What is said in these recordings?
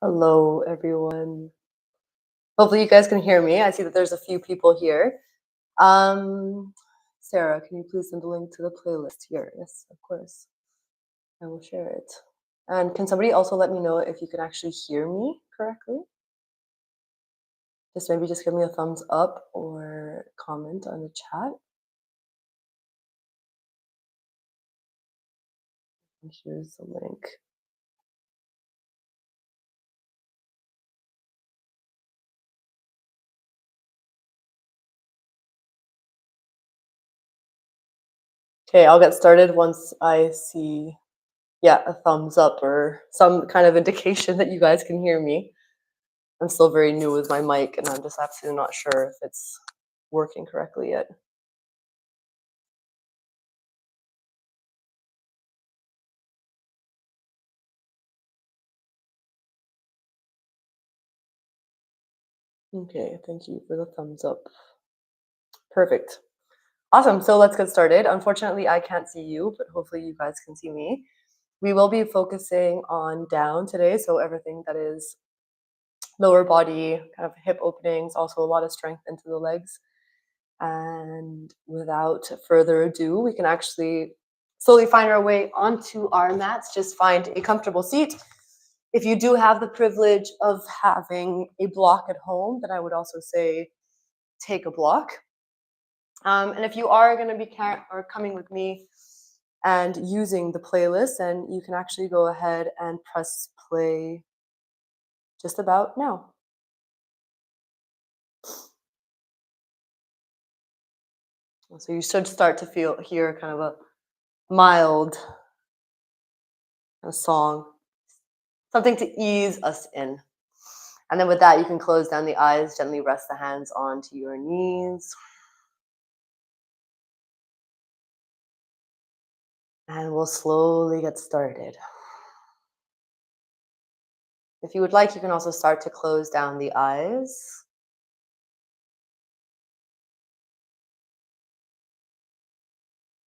Hello, everyone. Hopefully, you guys can hear me. I see that there's a few people here. Um, Sarah, can you please send the link to the playlist here? Yes, of course. I will share it. And can somebody also let me know if you can actually hear me correctly? Just give me a thumbs up or comment on the chat. And here's the link. Okay, I'll get started once I see, yeah, a thumbs up or some kind of indication that you guys can hear me. I'm still very new with my mic and I'm just absolutely not sure if it's working correctly yet. Okay, thank you for the thumbs up. Perfect. Awesome. So let's get started. Unfortunately, I can't see you, but hopefully you guys can see me. We will be focusing on down today. So everything that is lower body, kind of hip openings, also a lot of strength into the legs. And without further ado, we can actually slowly find our way onto our mats. Just find a comfortable seat. If you do have the privilege of having a block at home, then I would also say take a block. And if you are going to be coming with me and using the playlist, then you can actually go ahead and press play just about now. So you should start to hear kind of a mild song, something to ease us in. And then with that, you can close down the eyes, gently rest the hands onto your knees. And we'll slowly get started. If you would like, you can also start to close down the eyes.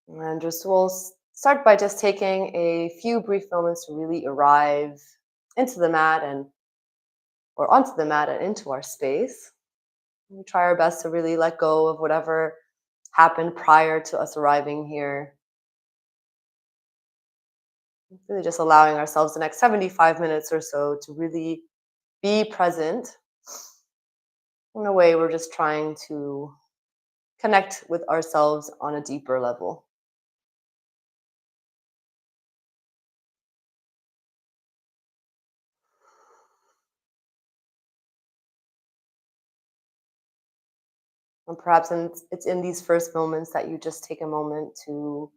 And we'll start by just taking a few brief moments to really arrive into the mat or onto the mat and into our space. We try our best to really let go of whatever happened prior to us arriving here. Really just allowing ourselves the next 75 minutes or so to really be present. In a way, we're just trying to connect with ourselves on a deeper level. And perhaps it's in these first moments that you just take a moment to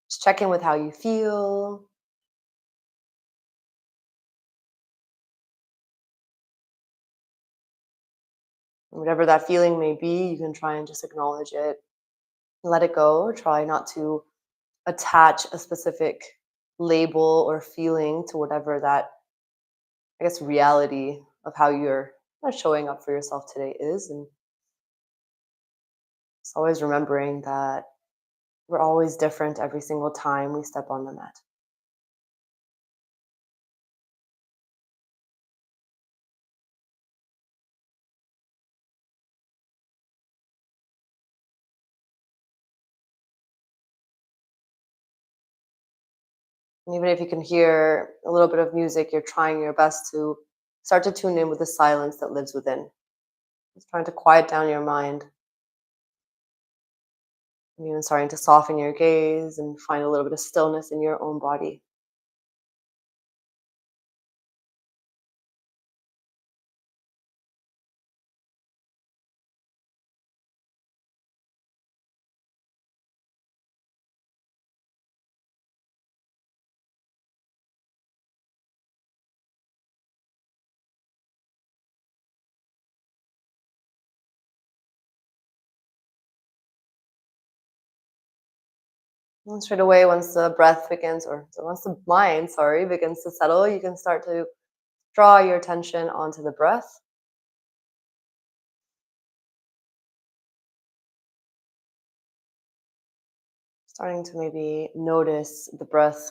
just check in with how you feel. Whatever that feeling may be, you can try and just acknowledge it, let it go. Try not to attach a specific label or feeling to whatever that, I guess, reality of how you're showing up for yourself today is. And it's always remembering that we're always different every single time we step on the mat. And even if you can hear a little bit of music, you're trying your best to start to tune in with the silence that lives within. Just trying to quiet down your mind. And even starting to soften your gaze and find a little bit of stillness in your own body. And straight away, once the breath begins, once the mind, begins to settle, you can start to draw your attention onto the breath. Starting to maybe notice the breath,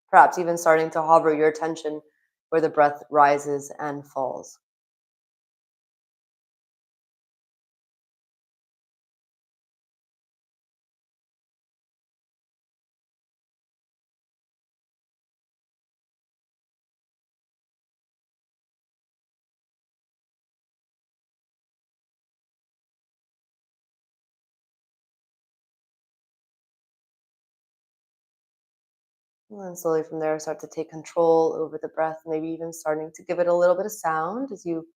perhaps even starting to hover your attention where the breath rises and falls. And then slowly from there, start to take control over the breath, maybe even starting to give it a little bit of sound as you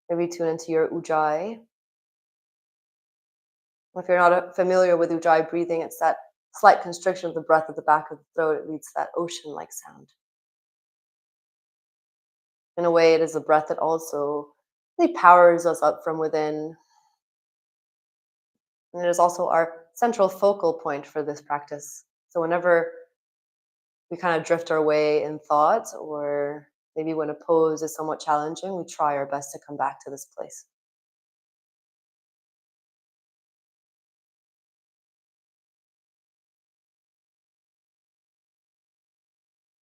maybe tune into your ujjayi. If you're not familiar with ujjayi breathing, it's that slight constriction of the breath at the back of the throat. It leads to that ocean-like sound. In a way, it is a breath that also really powers us up from within. And it is also our central focal point for this practice. So whenever we kind of drift our way in thought, or maybe when a pose is somewhat challenging, we try our best to come back to this place.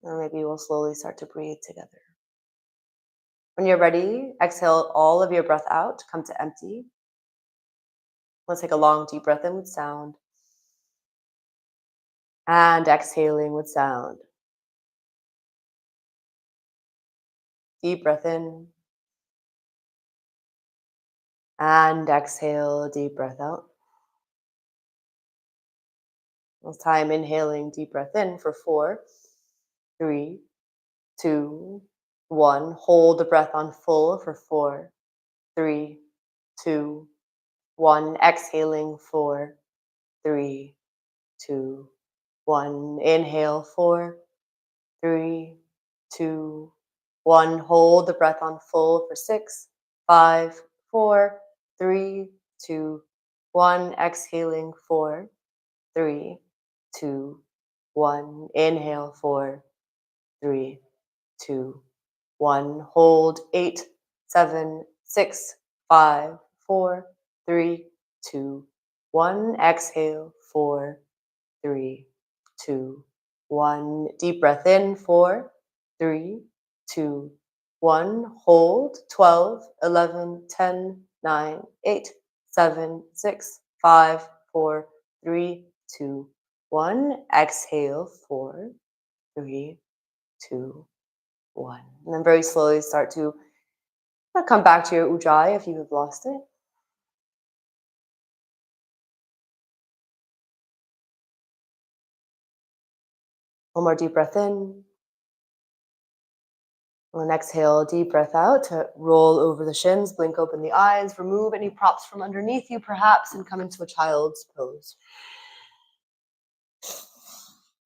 And maybe we'll slowly start to breathe together. When you're ready, exhale all of your breath out, come to empty. Let's take a long, deep breath in with sound. And exhaling with sound. Deep breath in. And exhale, deep breath out. This time, inhaling, deep breath in for 4, 3, 2, 1. Hold the breath on full for 4, 3, 2, 1. Exhaling 4, 3, 2, 1. Inhale 4, 3, 2, 1. Hold the breath on full for 6, 5, 4, 3, 2, 1. Exhaling 4, 3, 2, 1. Inhale 4, 3, 2, 1. Hold 8, 7, 6, 5, 4, 3, 2, 1. Exhale 4, 3, 2, 1. Deep breath in 4, 3, 2, 1. Hold 12, 11, 10, 9, 8, 7, 6, 5, 4, 3, 2, 1. Exhale 4, 3, 2, 1. And then very slowly start to come back to your ujjayi if you have lost it. One more deep breath in. And exhale, deep breath out to roll over the shins, blink open the eyes, remove any props from underneath you perhaps, and come into a child's pose.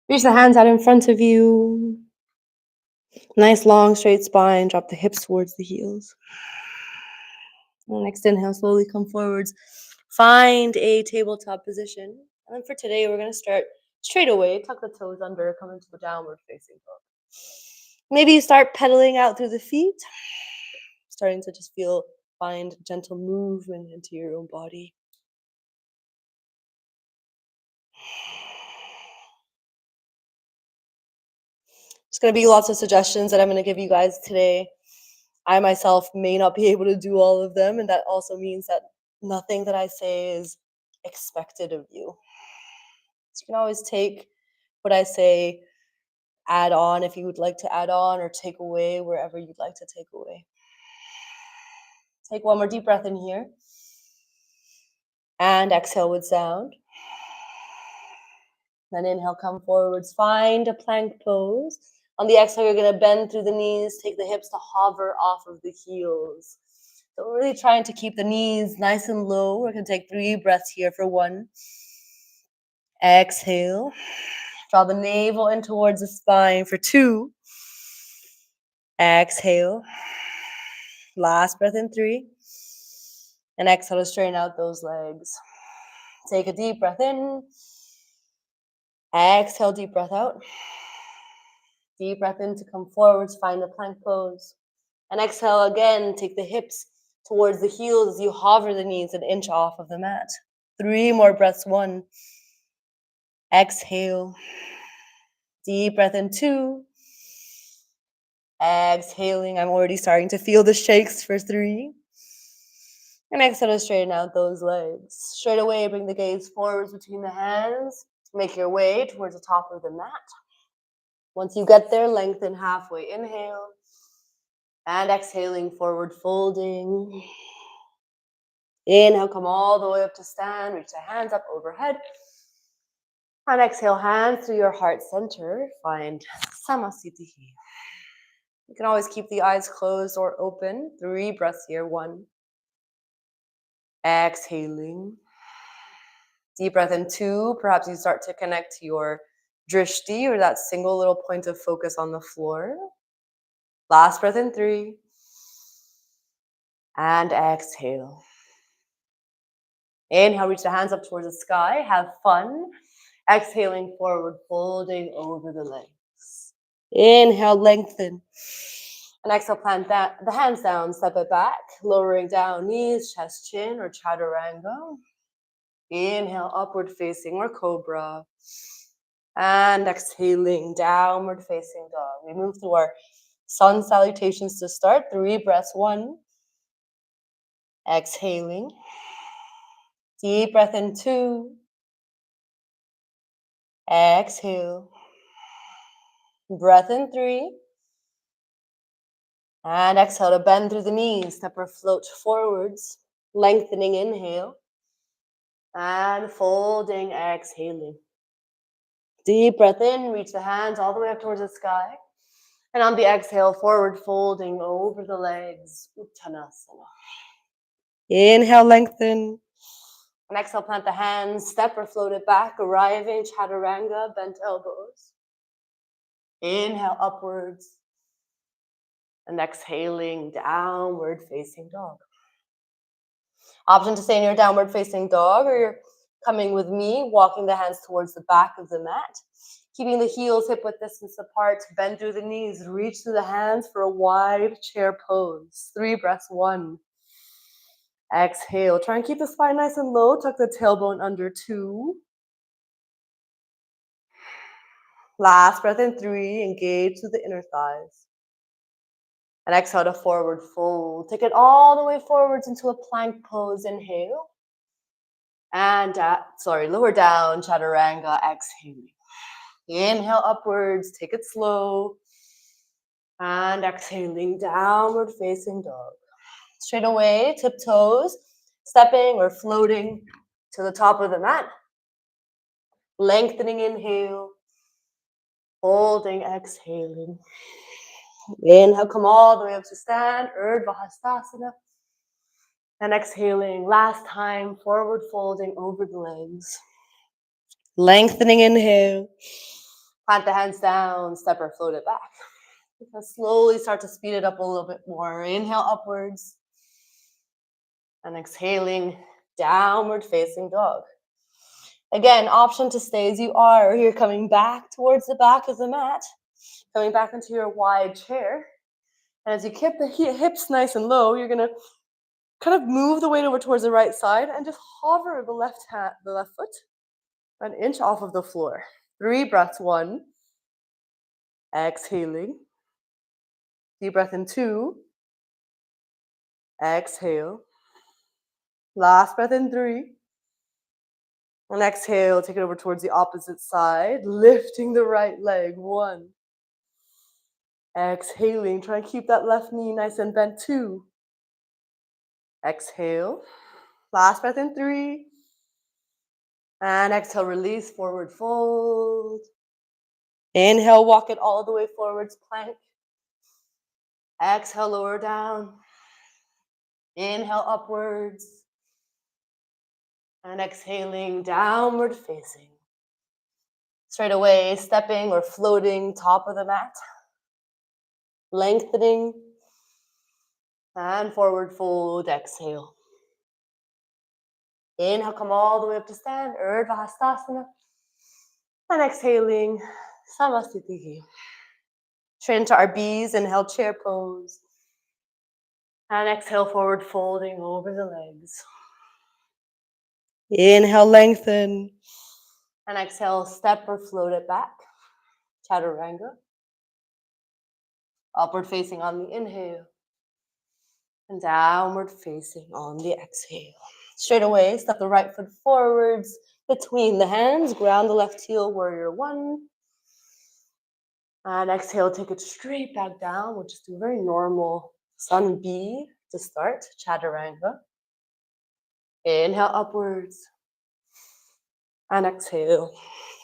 Reach the hands out in front of you. Nice long straight spine, drop the hips towards the heels. And next inhale, slowly come forwards. Find a tabletop position. And then for today, we're going to start straight away. Tuck the toes under, come into a downward facing dog. Maybe you start pedaling out through the feet, starting to just find gentle movement into your own body. There's going to be lots of suggestions that I'm going to give you guys today. I myself may not be able to do all of them, and that also means that nothing that I say is expected of you. So you can always take what I say, add on if you would like to add on, or take away wherever you'd like to take away. Take one more deep breath in here. And exhale with sound. Then inhale, come forwards. Find a plank pose. On the exhale, you're going to bend through the knees. Take the hips to hover off of the heels. So we're really trying to keep the knees nice and low. We're going to take 3 breaths here for 1. Exhale. Draw the navel in towards the spine for 2. Exhale. Last breath in 3. And exhale to straighten out those legs. Take a deep breath in. Exhale, deep breath out. Deep breath in to come forwards, find the plank pose. And exhale again, take the hips towards the heels as you hover the knees an inch off of the mat. 3 more breaths. 1. Exhale. Deep breath in. 2. Exhaling, I'm already starting to feel the shakes for 3. And exhale to straighten out those legs. Straight away, bring the gaze forwards between the hands. Make your way towards the top of the mat. Once you get there, lengthen halfway. Inhale. And exhaling, forward folding. Inhale, come all the way up to stand. Reach the hands up overhead. And exhale, hands through your heart center. Find Samasthiti. You can always keep the eyes closed or open. 3 breaths here. 1. Exhaling. Deep breath in. 2. Perhaps you start to connect to your drishti, or that single little point of focus on the floor. Last breath in. 3. And exhale. Inhale, reach the hands up towards the sky. Have fun. Exhaling, forward folding over the legs. Inhale, lengthen. And exhale, plant the hands down, step it back, lowering down, knees, chest, chin, or chaturanga. Inhale, upward facing or cobra. And exhaling, downward facing dog. We move through our sun salutations to start. 3 breaths. 1. Exhaling. Deep breath in. 2. Exhale. Breath in. 3. And exhale to bend through the knees. Step or float forwards. Lengthening, inhale. And folding, exhaling. Deep breath in. Reach the hands all the way up towards the sky. And on the exhale, forward folding over the legs. Uttanasana. Inhale, lengthen. And exhale, plant the hands. Step or float it back. Arriving, chaturanga, bent elbows. Inhale, upwards. And exhaling, downward facing dog. Option to stay in your downward facing dog, or you're coming with me, walking the hands towards the back of the mat. Keeping the heels hip width distance apart, bend through the knees, reach through the hands for a wide chair pose. 3 breaths. 1. Exhale. Try and keep the spine nice and low. Tuck the tailbone under. 2. Last breath in. 3. Engage through the inner thighs. And exhale to forward fold. Take it all the way forwards into a plank pose. Inhale. And lower down, chaturanga, exhaling. Inhale upwards, take it slow. And exhaling, downward facing dog. Straight away, tiptoes, stepping or floating to the top of the mat. Lengthening, inhale. Holding, exhaling. Inhale, come all the way up to stand, Urdhva Hastasana. And exhaling, last time, forward folding over the legs. Lengthening, inhale. Plant the hands down, step or float it back. You can slowly start to speed it up a little bit more. Inhale upwards. And exhaling, downward facing dog. Again, option to stay as you are, or you're coming back towards the back of the mat. Coming back into your wide chair. And as you keep the hips nice and low, you're going to kind of move the weight over towards the right side and just hover the left foot an inch off of the floor. 3 breaths. 1. Exhaling. Deep breath in. 2. Exhale. Last breath in. 3. And exhale, take it over towards the opposite side, lifting the right leg. 1. Exhaling, try and keep that left knee nice and bent. 2. Exhale. Last breath in. 3. And exhale, release, forward fold. Inhale, walk it all the way forwards, plank. Exhale, lower down. Inhale, upwards. And exhaling, downward facing. Straight away, stepping or floating top of the mat. Lengthening. And forward fold, exhale. Inhale, come all the way up to stand, Urdhva Hastasana. And exhaling, Samasthiti. Straight into our B's, inhale, chair pose. And exhale, forward folding over the legs. Inhale, lengthen. And exhale, step or float it back. Chaturanga. Upward facing on the inhale. And downward facing on the exhale. Straight away, step the right foot forwards between the hands. Ground the left heel, warrior one. And exhale, take it straight back down. We'll just do a very normal sun B to start, chaturanga. Inhale upwards. And exhale.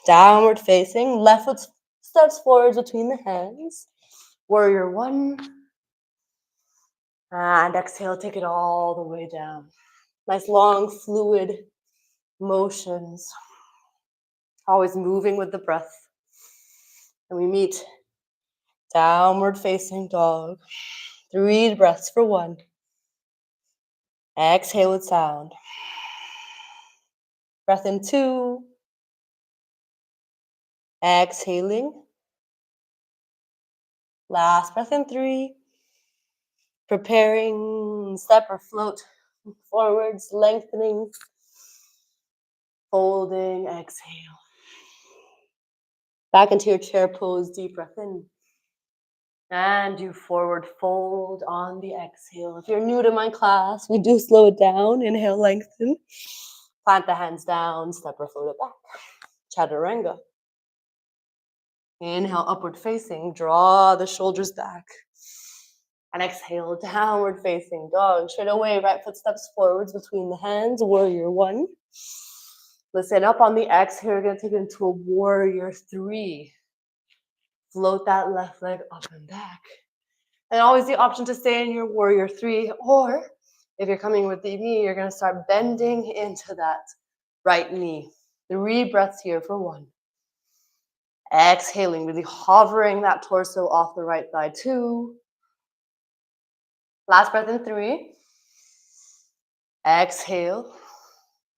Downward facing. Left foot steps forwards between the hands. Warrior one. And exhale, take it all the way down. Nice long fluid motions. Always moving with the breath. And we meet downward facing dog. 3 breaths for 1. Exhale with sound. Breath in 2. Exhaling. Last breath in 3. Preparing, step or float forwards, lengthening, folding, exhale. Back into your chair pose, deep breath in. And you forward fold on the exhale. If you're new to my class, we do slow it down. Inhale, lengthen. Plant the hands down, step or float it back. Chaturanga. Inhale, upward facing. Draw the shoulders back. And exhale, downward facing dog. Straight away, right foot steps forwards between the hands. Warrior one. Listen up on the exhale. You're going to take it into a warrior 3. Float that left leg up and back. And always the option to stay in your warrior 3, or if you're coming with the knee, you're going to start bending into that right knee. 3 breaths here for 1. Exhaling, really hovering that torso off the right thigh. 2. Last breath in 3. Exhale.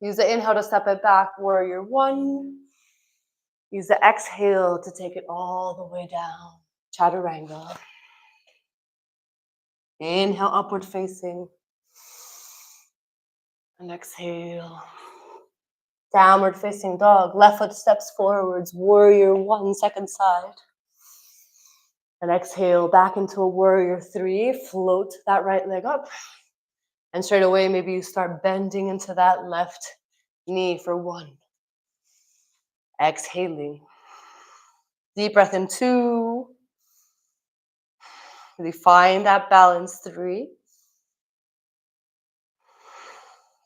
Use the inhale to step it back, warrior 1. Use the exhale to take it all the way down, chaturanga. Inhale, upward facing. And exhale. Downward facing dog. Left foot steps forwards. Warrior 1, second side. And exhale back into a warrior 3. Float that right leg up. And straight away, maybe you start bending into that left knee for 1. Exhaling. Deep breath in 2. Really find that balance. 3.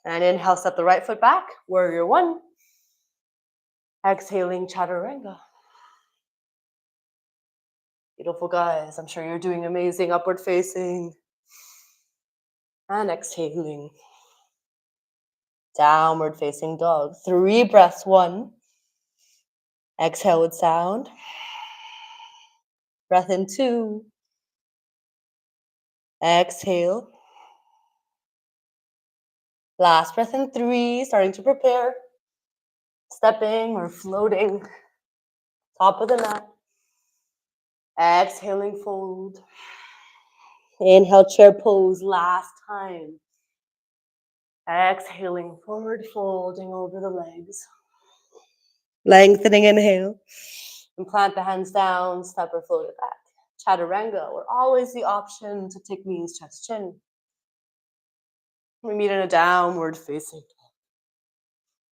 And inhale, step the right foot back. Warrior 1. Exhaling, chaturanga. Beautiful, guys. I'm sure you're doing amazing. Upward facing. And exhaling. Downward facing dog. 3 breaths. 1. Exhale with sound. Breath in 2. Exhale. Last breath in 3. Starting to prepare. Stepping or floating. Top of the mat. Exhaling, fold. Inhale, chair pose last time. Exhaling, forward folding over the legs. Lengthening, inhale. And plant the hands down, step or float it back. Chaturanga, we're always the option to take knees, chest, chin. We meet in a downward facing.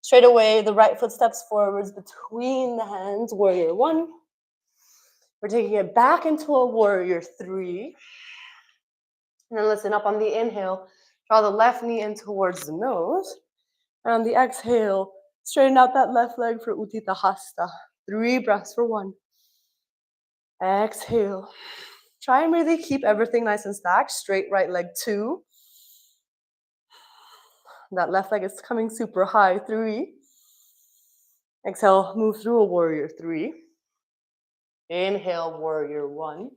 Straight away, the right foot steps forwards between the hands, warrior 1. We're taking it back into a warrior 3. And then listen up on the inhale. Draw the left knee in towards the nose. And on the exhale, straighten out that left leg for Utthita Hasta. 3 breaths for 1. Exhale. Try and really keep everything nice and stacked. Straight right leg 2. That left leg is coming super high. 3. Exhale, move through a warrior 3. Inhale, warrior 1.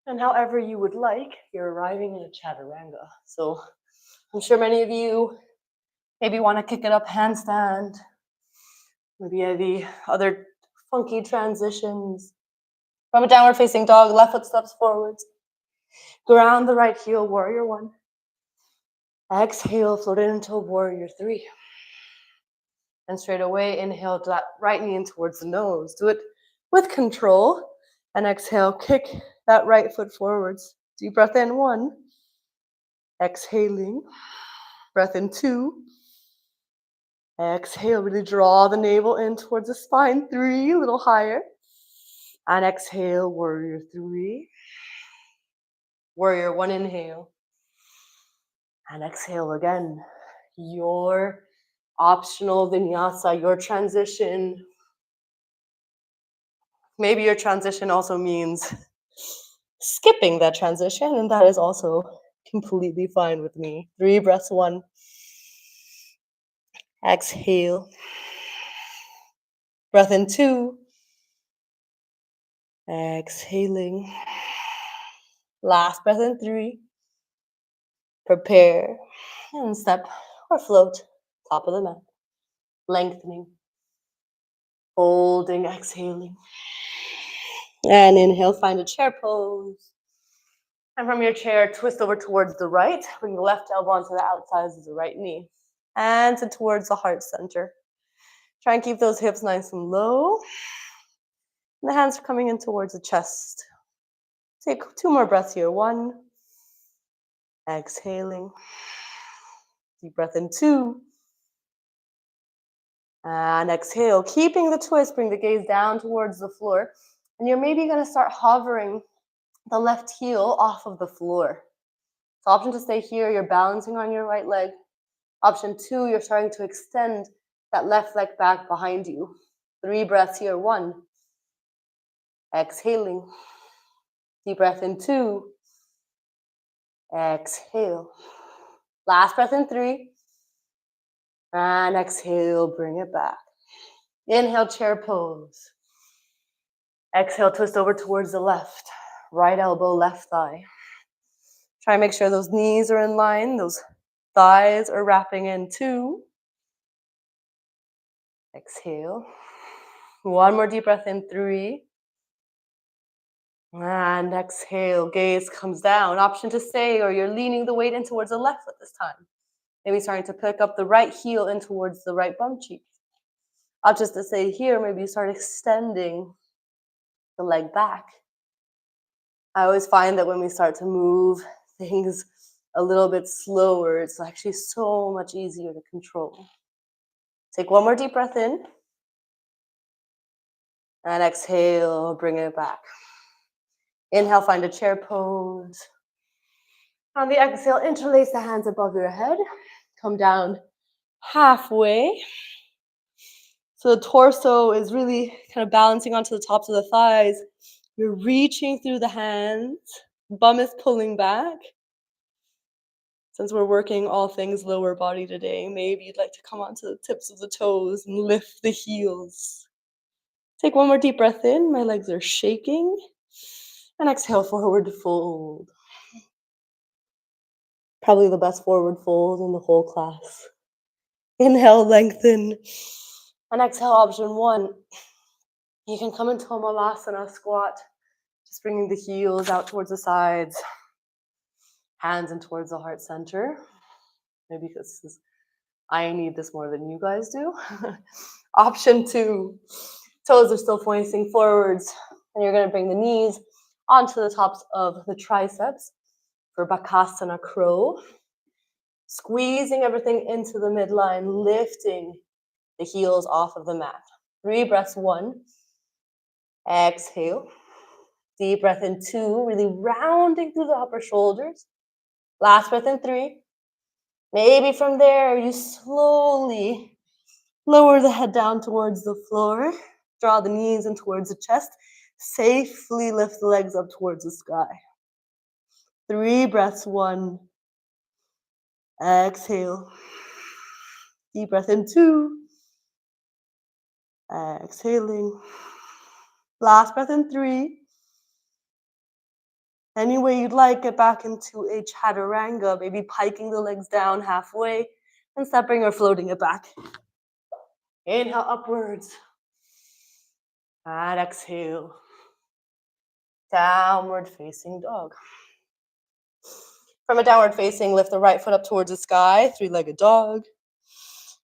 And however you would like, you're arriving in a chaturanga. So I'm sure many of you maybe want to kick it up, handstand. Maybe the other funky transitions. From a downward facing dog, left foot steps forwards. Ground the right heel, warrior 1. Exhale, float it into a warrior 3. And straight away, inhale that right knee in towards the nose. Do it with control. And exhale, kick that right foot forwards. Deep breath in, 1. Exhaling. Breath in, 2. Exhale, really draw the navel in towards the spine. 3, a little higher. And exhale, warrior 3. Warrior 1, inhale. And exhale again. Your optional vinyasa, your transition. Maybe your transition also means skipping that transition, and that is also completely fine with me. 3 breaths, 1. Exhale. Breath in, 2. Exhaling. Last breath in, 3. Prepare and step or float. Top of the mat. Lengthening. Holding, exhaling. And inhale, find a chair pose. And from your chair, twist over towards the right. Bring the left elbow onto the outsides of the right knee. And to towards the heart center. Try and keep those hips nice and low. And the hands are coming in towards the chest. Take 2 more breaths here. 1. Exhaling. Deep breath in, 2. And exhale. Keeping the twist, bring the gaze down towards the floor. And you're maybe going to start hovering the left heel off of the floor. So option to stay here, you're balancing on your right leg. Option 2, you're starting to extend that left leg back behind you. 3 breaths here. 1. Exhaling. Deep breath in, 2. Exhale. Last breath in, 3. And exhale, bring it back. Inhale, chair pose. Exhale, twist over towards the left. Right elbow, left thigh. Try and make sure those knees are in line. Those thighs are wrapping in. 2. Exhale. 1 more deep breath in. 3. And exhale, gaze comes down. Option to stay, or you're leaning the weight in towards the left foot this time. Maybe starting to pick up the right heel in towards the right bum cheek. Option to stay here, maybe you start extending the leg back. I always find that when we start to move things a little bit slower, it's actually so much easier to control. Take 1 more deep breath in. And exhale, bring it back. Inhale, find a chair pose. On the exhale, interlace the hands above your head. Come down halfway. So the torso is really kind of balancing onto the tops of the thighs. You're reaching through the hands. Bum is pulling back. Since we're working all things lower body today, maybe you'd like to come onto the tips of the toes and lift the heels. Take 1 more deep breath in. My legs are shaking. And exhale, forward fold. Probably the best forward fold in the whole class. Inhale, lengthen. And exhale, option 1. You can come into a malasana squat. Just bringing the heels out towards the sides. Hands in towards the heart center. Maybe because I need this more than you guys do. Option 2. Toes are still pointing forwards. And you're going to bring the knees onto the tops of the triceps for Bakasana Crow. Squeezing everything into the midline, lifting the heels off of the mat. 3 breaths. 1. Exhale. Deep breath in. 2. Really rounding through the upper shoulders. Last breath in. 3. Maybe from there, you slowly lower the head down towards the floor. Draw the knees in towards the chest. Safely lift the legs up towards the sky. 3 breaths. 1. Exhale. Deep breath in. 2. Exhaling. Last breath in. 3. Any way you'd like, get back into a chaturanga, maybe piking the legs down halfway and stepping or floating it back. Inhale upwards. And exhale. Downward facing dog. From a downward facing, lift the right foot up towards the sky, 3-legged dog.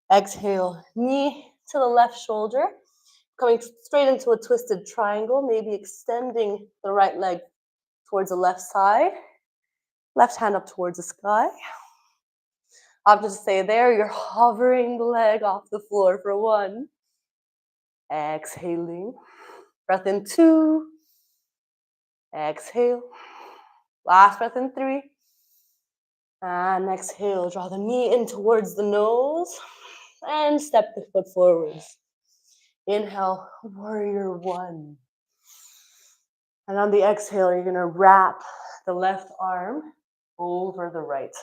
Exhale, knee to the left shoulder. Coming straight into a twisted triangle, maybe extending the right leg towards the left side. Left hand up towards the sky. Option to stay there. You're hovering the leg off the floor for 1. Exhaling. Breath in 2. Exhale. Last breath in 3. And exhale. Draw the knee in towards the nose. And step the foot forwards. Inhale, warrior 1. And on the exhale, you're going to wrap the left arm over the right.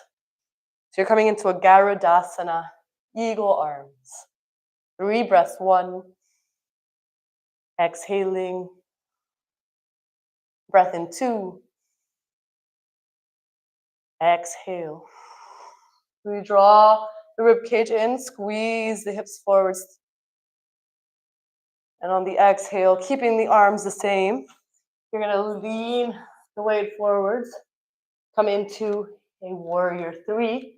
So you're coming into a Garudasana, eagle arms. 3 breaths. 1. Exhaling. Breath in 2. Exhale. We draw the rib cage in, squeeze the hips forwards. And on the exhale, keeping the arms the same, you're going to lean the weight forwards. Come into a warrior 3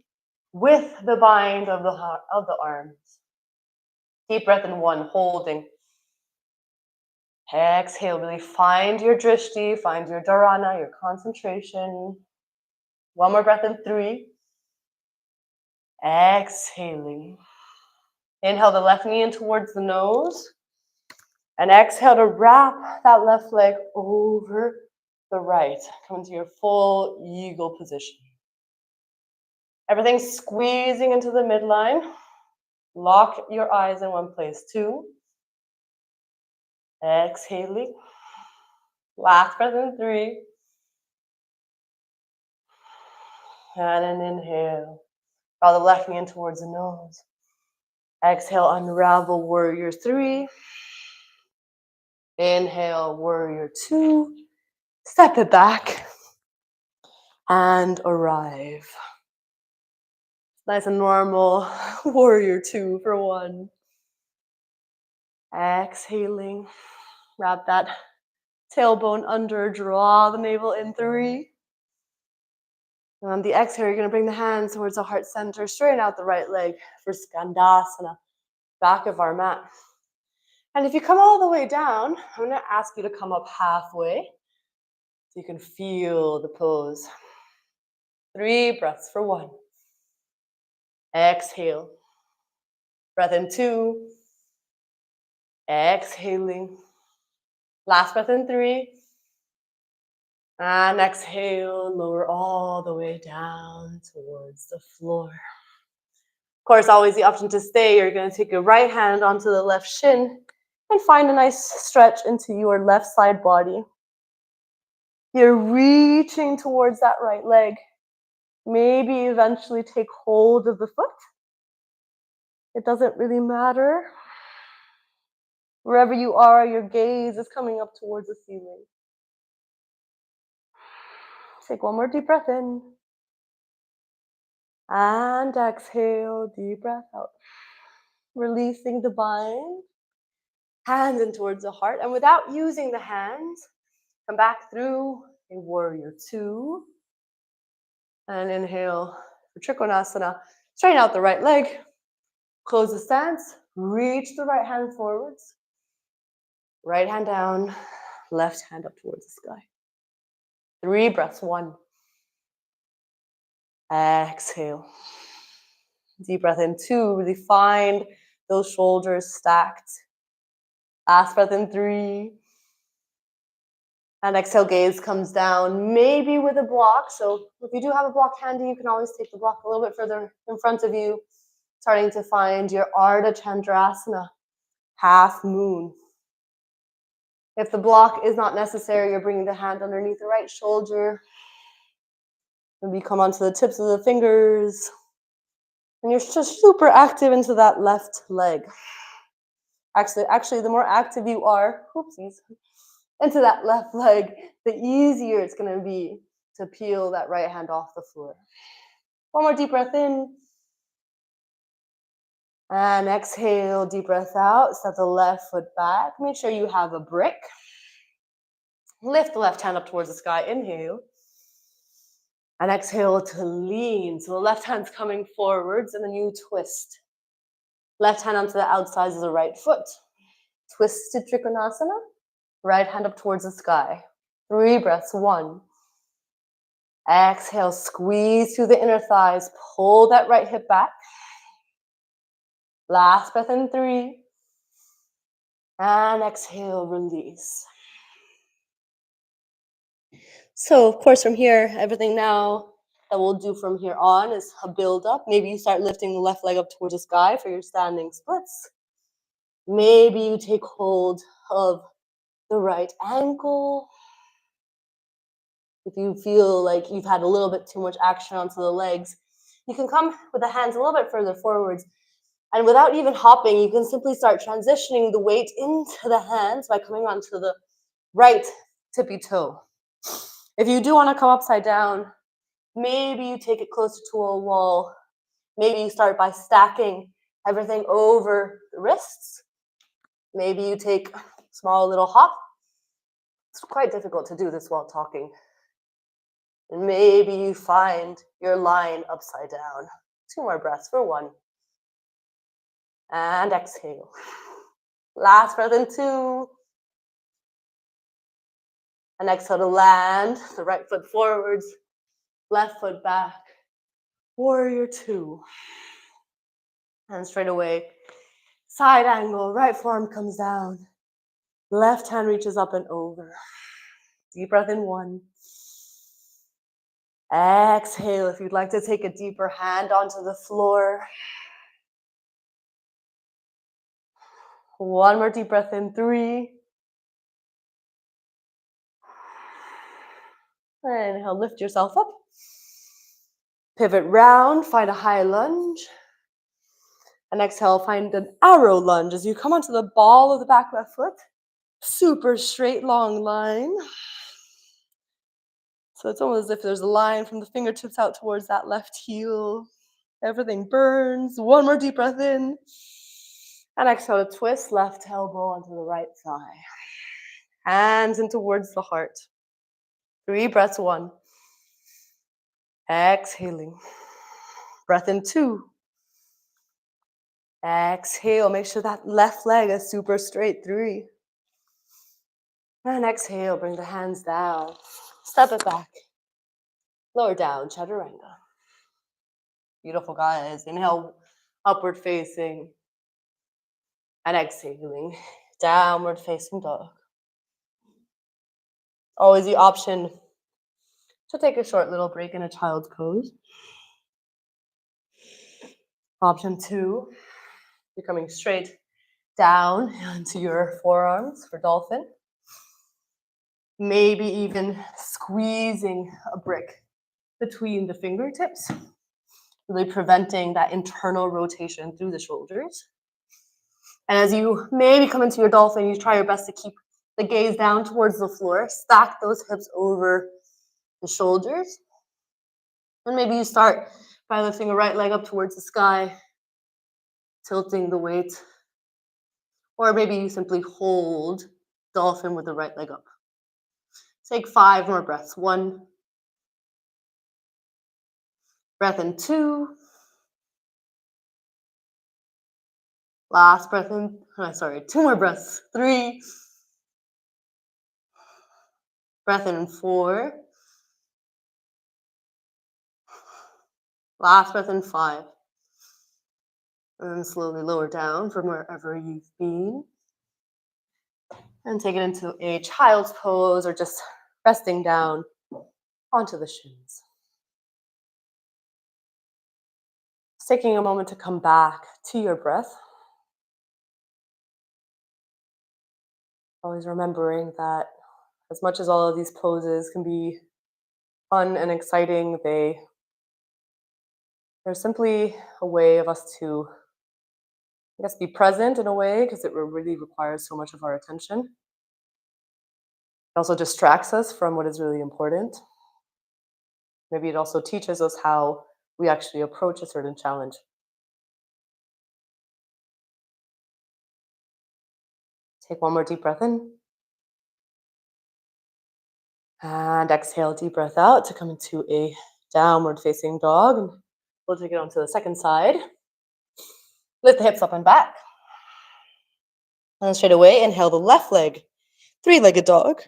with the bind of the arms. Deep breath in 1, holding. Exhale, really find your drishti, find your dharana, your concentration. 1 more breath in 3. Exhaling. Inhale the left knee in towards the nose. And exhale to wrap that left leg over the right. Come into your full eagle position. Everything's squeezing into the midline. Lock your eyes in one place. 2. Exhaling. Last breath in 3. And an inhale. Draw the left knee in towards the nose. Exhale, unravel warrior 3. Inhale, warrior 2. Step it back. And arrive. Nice and normal. Warrior 2 for 1. Exhaling. Wrap that tailbone under. Draw the navel in 3. And on the exhale, you're going to bring the hands towards the heart center. Straighten out the right leg for Skandasana. Back of our mat. And if you come all the way down, I'm going to ask you to come up halfway so you can feel the pose. 3 breaths for 1. Exhale. Breath in 2. Exhaling. Last breath in 3. And exhale, lower all the way down towards the floor. Of course, always the option to stay. You're going to take your right hand onto the left shin and find a nice stretch into your left side body. You're reaching towards that right leg. Maybe eventually take hold of the foot. It doesn't really matter. Wherever you are, your gaze is coming up towards the ceiling. Take 1 more deep breath in. And exhale, deep breath out. Releasing the bind. Hands in towards the heart. And without using the hands, come back through a warrior 2. And inhale for Trikonasana. Straighten out the right leg. Close the stance. Reach the right hand forwards. Right hand down. Left hand up towards the sky. 3 breaths. 1. Exhale. Deep breath in 2. Really find those shoulders stacked. Last breath in 3. And exhale, gaze comes down, maybe with a block. So if you do have a block handy, you can always take the block a little bit further in front of you. Starting to find your Ardha Chandrasana, half moon. If the block is not necessary, you're bringing the hand underneath the right shoulder. Maybe come onto the tips of the fingers. And you're just super active into that left leg. Actually, the more active you are, into that left leg, the easier it's going to be to peel that right hand off the floor. 1 more deep breath in. And exhale, deep breath out. Step the left foot back. Make sure you have a brick. Lift the left hand up towards the sky. Inhale. And exhale to lean. So the left hand's coming forwards and then you twist. Left hand onto the outsides of the right foot. Twisted Trikonasana. Right hand up towards the sky. 3 breaths. 1. Exhale, squeeze through the inner thighs. Pull that right hip back. Last breath in 3. And exhale, release. So, of course, from here, everything now that we'll do from here on is a build up. Maybe you start lifting the left leg up towards the sky for your standing splits. Maybe you take hold of the right ankle. If you feel like you've had a little bit too much action onto the legs, you can come with the hands a little bit further forwards. And without even hopping, you can simply start transitioning the weight into the hands by coming onto the right tippy toe. If you do want to come upside down, maybe you take it closer to a wall. Maybe you start by stacking everything over the wrists. Maybe you take a small little hop. It's quite difficult to do this while talking. And maybe you find your line upside down. 2 more breaths for 1. And exhale. Last breath in 2. And exhale to land. The right foot forwards, left foot back. Warrior 2. And straight away, side angle, right forearm comes down. Left hand reaches up and over. Deep breath in 1. Exhale. If you'd like to take a deeper hand onto the floor. 1 more deep breath in 3. And inhale, lift yourself up. Pivot round, find a high lunge. And exhale, find an arrow lunge as you come onto the ball of the back left foot. Super straight, long line. So it's almost as if there's a line from the fingertips out towards that left heel. Everything burns. 1 more deep breath in. And exhale to twist left elbow onto the right thigh. Hands in towards the heart. 3 breaths. 1. Exhaling. Breath in 2. Exhale. Make sure that left leg is super straight. 3. And exhale. Bring the hands down. Step it back. Lower down. Chaturanga. Beautiful, guys. Inhale, upward facing. And exhaling, downward facing dog. Always the option to take a short little break in a child's pose. Option 2, you're coming straight down onto your forearms for dolphin. Maybe even squeezing a brick between the fingertips, really preventing that internal rotation through the shoulders. And as you maybe come into your dolphin, you try your best to keep the gaze down towards the floor. Stack those hips over the shoulders. And maybe you start by lifting a right leg up towards the sky, tilting the weight. Or maybe you simply hold dolphin with the right leg up. Take 5 more breaths. 1. Breath in 2. Last breath in, 2 more breaths. 3. Breath in 4. Last breath in 5. And then slowly lower down from wherever you've been. And take it into a child's pose or just resting down onto the shins. Just taking a moment to come back to your breath. Always remembering that as much as all of these poses can be fun and exciting, they're simply a way of us to, I guess, be present in a way, because it really requires so much of our attention. It also distracts us from what is really important. Maybe it also teaches us how we actually approach a certain challenge. Take 1 more deep breath in. And exhale, deep breath out to come into a downward facing dog. And we'll take it onto the second side. Lift the hips up and back. And then straight away, inhale the left leg, 3-legged dog.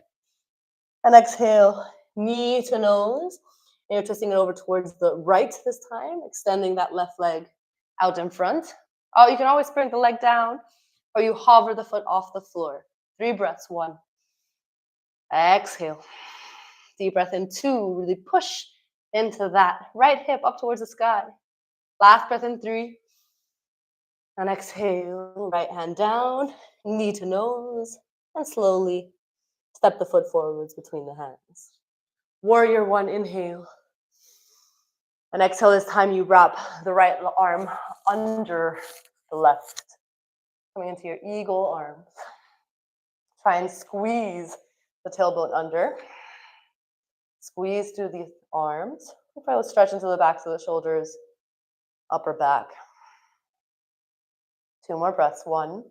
And exhale, knee to nose. And you're twisting it over towards the right this time, extending that left leg out in front. Oh, you can always bring the leg down, or you hover the foot off the floor. 3 breaths. 1. Exhale. Deep breath in. 2. Really push into that right hip up towards the sky. Last breath in. 3. And exhale. Right hand down, knee to nose, and slowly step the foot forwards between the hands. Warrior 1, inhale. And exhale, this time you wrap the right arm under the left. Coming into your eagle arms. Try and squeeze the tailbone under. Squeeze through the arms. Try to stretch into the backs of the shoulders, upper back. 2 more breaths. 1.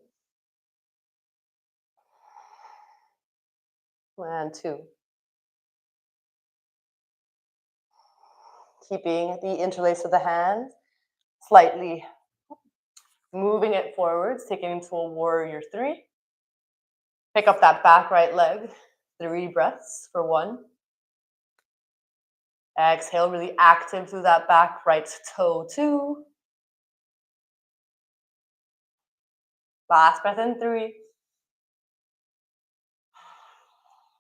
And 2. Keeping the interlace of the hands, slightly moving it forwards, taking into a warrior 3. Pick up that back right leg. 3 breaths for 1. Exhale, really active through that back right toe. 2. Last breath in. 3.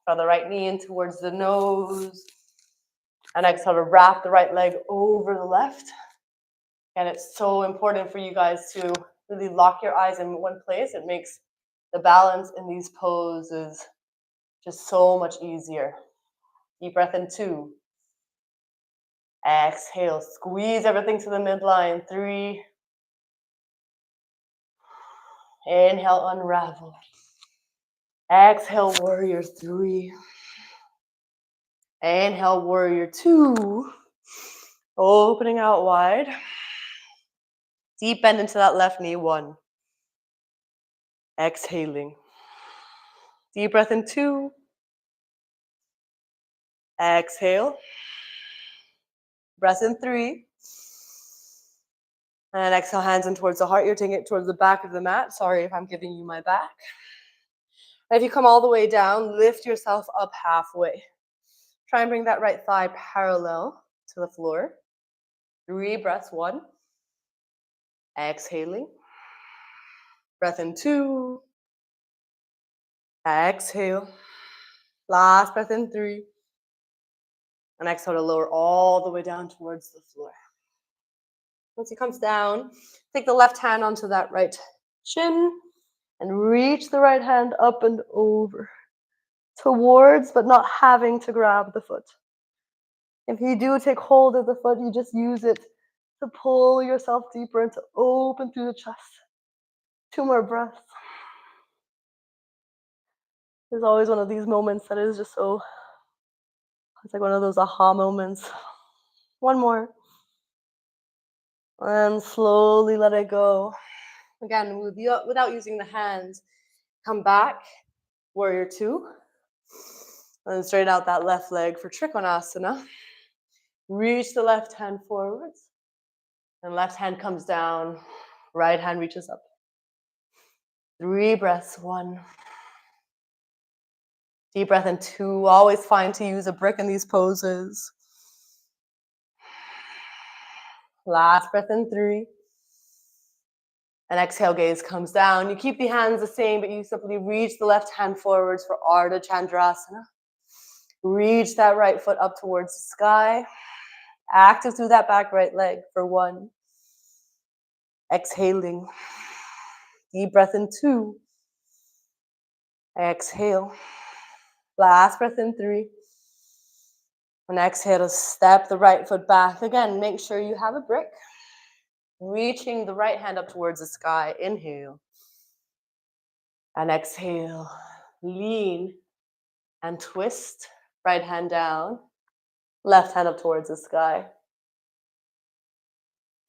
Draw the right knee in towards the nose. And exhale to wrap the right leg over the left. And it's so important for you guys to really lock your eyes in one place. It makes the balance in these poses just so much easier. Deep breath in. 2. Exhale, squeeze everything to the midline. 3. Inhale, unravel. Exhale, warrior 3. Inhale, warrior 2. Opening out wide. Deep bend into that left knee. 1. Exhaling. Deep breath in. 2. Exhale. Breath in. 3. And exhale, hands in towards the heart. You're taking it towards the back of the mat. Sorry if I'm giving you my back. And if you come all the way down, lift yourself up halfway. Try and bring that right thigh parallel to the floor. 3 breaths. 1. Exhaling. Breath in. 2. Exhale. Last breath in. 3. And exhale to lower all the way down towards the floor. Once it comes down, take the left hand onto that right shin and reach the right hand up and over towards, but not having to grab the foot. If you do take hold of the foot, you just use it to pull yourself deeper and to open through the chest. 2 more breaths. There's always one of these moments that is just so, it's like one of those aha moments. 1 more. And slowly let it go. Again, without using the hands, come back, warrior 2. And straighten out that left leg for Trikonasana. Reach the left hand forwards. And left hand comes down, right hand reaches up. 3 breaths. 1. Deep breath in. 2. Always find to use a brick in these poses. Last breath in. 3. And exhale, gaze comes down. You keep the hands the same, but you simply reach the left hand forwards for Ardha Chandrasana. Reach that right foot up towards the sky. Active through that back right leg for 1. Exhaling. Deep breath in. 2. Exhale. Last breath in. 3. And exhale to step the right foot back. Again, make sure you have a brick. Reaching the right hand up towards the sky. Inhale. And exhale. Lean and twist. Right hand down. Left hand up towards the sky.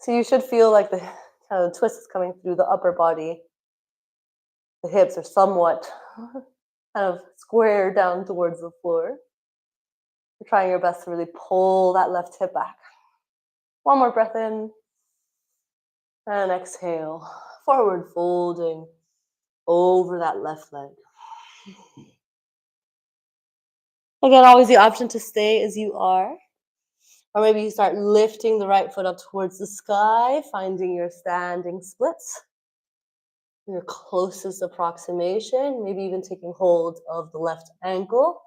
So you should feel like the kind of twist is coming through the upper body. The hips are somewhat kind of square down towards the floor. You're trying your best to really pull that left hip back. 1 more breath in. And exhale. Forward folding over that left leg. Again, always the option to stay as you are. Or maybe you start lifting the right foot up towards the sky, finding your standing splits, your closest approximation, maybe even taking hold of the left ankle,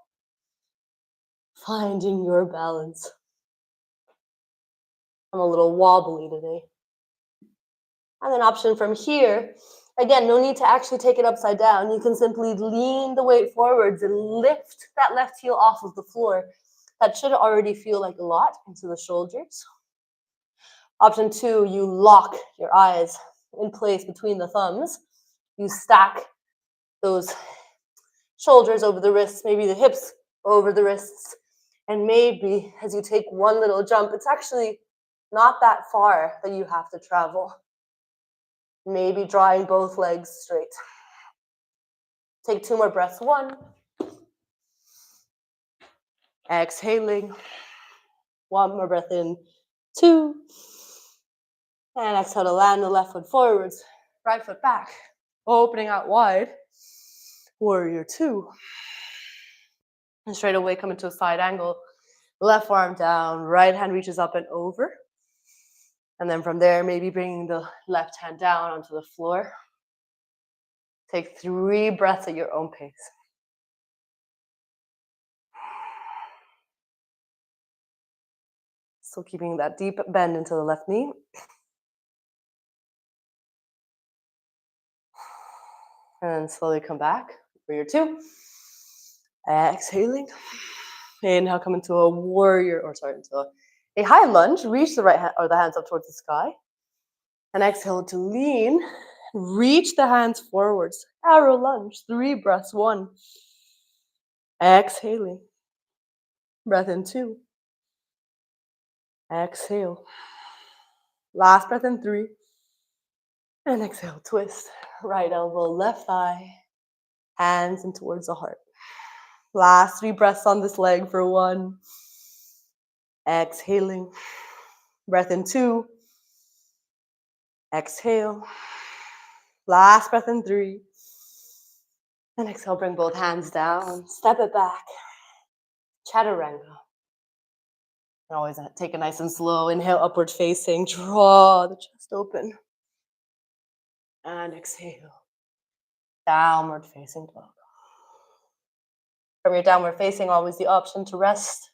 finding your balance. I'm a little wobbly today. And then option from here, again, no need to actually take it upside down. You can simply lean the weight forwards and lift that left heel off of the floor. That should already feel like a lot into the shoulders. Option 2, you lock your eyes in place between the thumbs. You stack those shoulders over the wrists, maybe the hips over the wrists. And maybe as you take one little jump, it's actually not that far that you have to travel. Maybe drawing both legs straight. Take 2 more breaths. 1. Exhaling. 1 more breath in. 2. And exhale to land the left foot forwards, right foot back. Opening out wide. Warrior 2. And straight away come into a side angle. Left arm down, right hand reaches up and over. And then from there, maybe bringing the left hand down onto the floor. Take 3 breaths at your own pace. Still keeping that deep bend into the left knee. And slowly come back. Warrior 2. Exhaling. Inhale, come into a into a high lunge. Reach the right hand or the hands up towards the sky. And exhale to lean. Reach the hands forwards. Arrow lunge. 3 breaths. 1. Exhaling. Breath in. 2. Exhale. Last breath in. 3. And exhale, twist. Right elbow, left thigh. Hands in towards the heart. Last 3 breaths on this leg for 1. Exhaling. Breath in. 2. Exhale. Last breath in. 3. And exhale, bring both hands down. Step it back. Chaturanga. And always take it nice and slow. Inhale, upward facing. Draw the chest open. And exhale. Downward facing dog. From your downward facing, always the option to rest.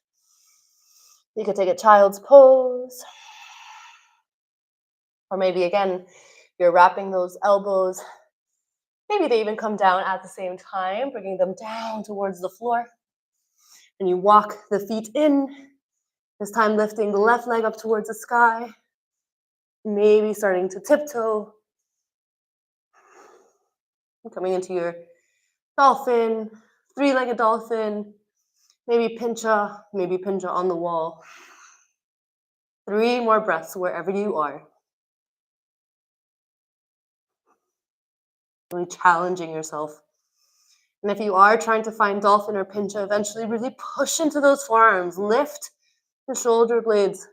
You could take a child's pose. Or maybe again, you're wrapping those elbows. Maybe they even come down at the same time, bringing them down towards the floor. And you walk the feet in. This time lifting the left leg up towards the sky. Maybe starting to tiptoe. Coming into your dolphin, 3-legged dolphin. Maybe pincha on the wall. 3 more breaths wherever you are. Really challenging yourself. And if you are trying to find dolphin or pincha, eventually really push into those forearms. Lift the shoulder blades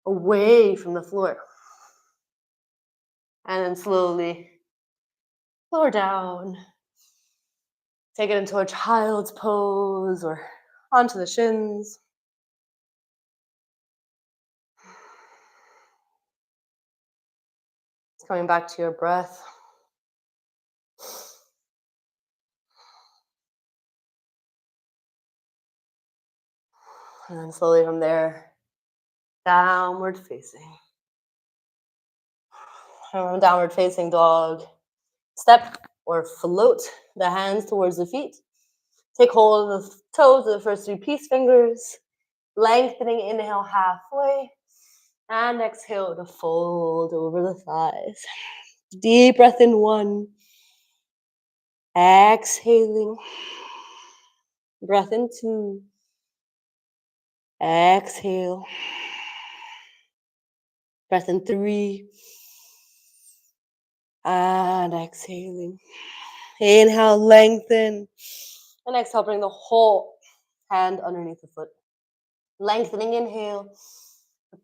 away from the floor. And then slowly lower down. Take it into a child's pose or onto the shins. Coming back to your breath. And then slowly from there, downward facing. From downward facing dog, step or float the hands towards the feet. Take hold of the toes of the first 3 peace fingers. Lengthening, inhale halfway. And exhale to fold over the thighs. Deep breath in. 1. Exhaling. Breath in. 2. Exhale. Breath in. 3. And exhaling. Inhale, lengthen. And exhale, bring the whole hand underneath the foot. Lengthening, inhale.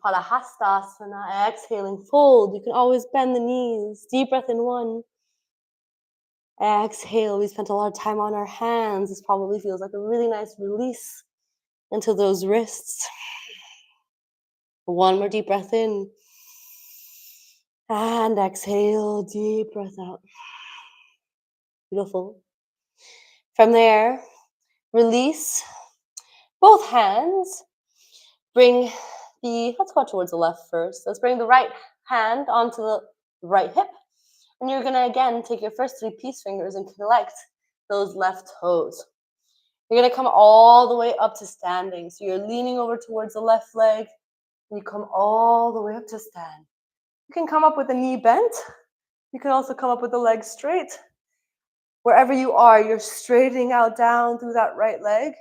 Palahastasana. Exhaling, fold. You can always bend the knees. Deep breath in. 1. Exhale. We spent a lot of time on our hands. This probably feels like a really nice release into those wrists. One more deep breath in. And exhale, deep breath out. Beautiful. From there, release both hands. Bring let's go towards the left first. Let's bring the right hand onto the right hip. And you're gonna, again, take your first 3 peace fingers and collect those left toes. You're gonna come all the way up to standing. So you're leaning over towards the left leg, and you come all the way up to stand. You can come up with the knee bent. You can also come up with the leg straight. Wherever you are, you're straightening out down through that right leg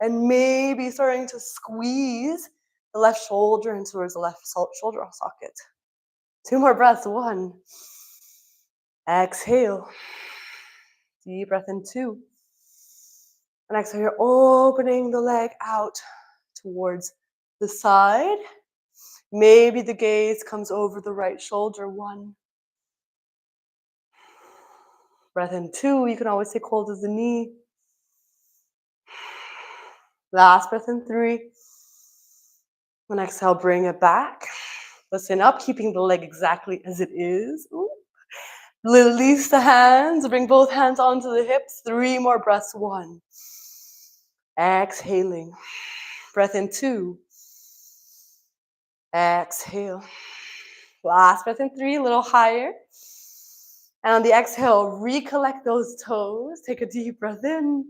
and maybe starting to squeeze the left shoulder in towards the left shoulder socket. 2 more breaths. 1. Exhale. Deep breath in. 2. And exhale, you're opening the leg out towards the side. Maybe the gaze comes over the right shoulder. 1. Breath in. 2. You can always take hold of the knee. Last breath in. 3. And exhale, bring it back. Listen up, keeping the leg exactly as it is. Ooh. Release the hands. Bring both hands onto the hips. 3 more breaths. 1. Exhaling. Breath in. 2. Exhale. Last breath in. 3, a little higher. And on the exhale, recollect those toes. Take a deep breath in.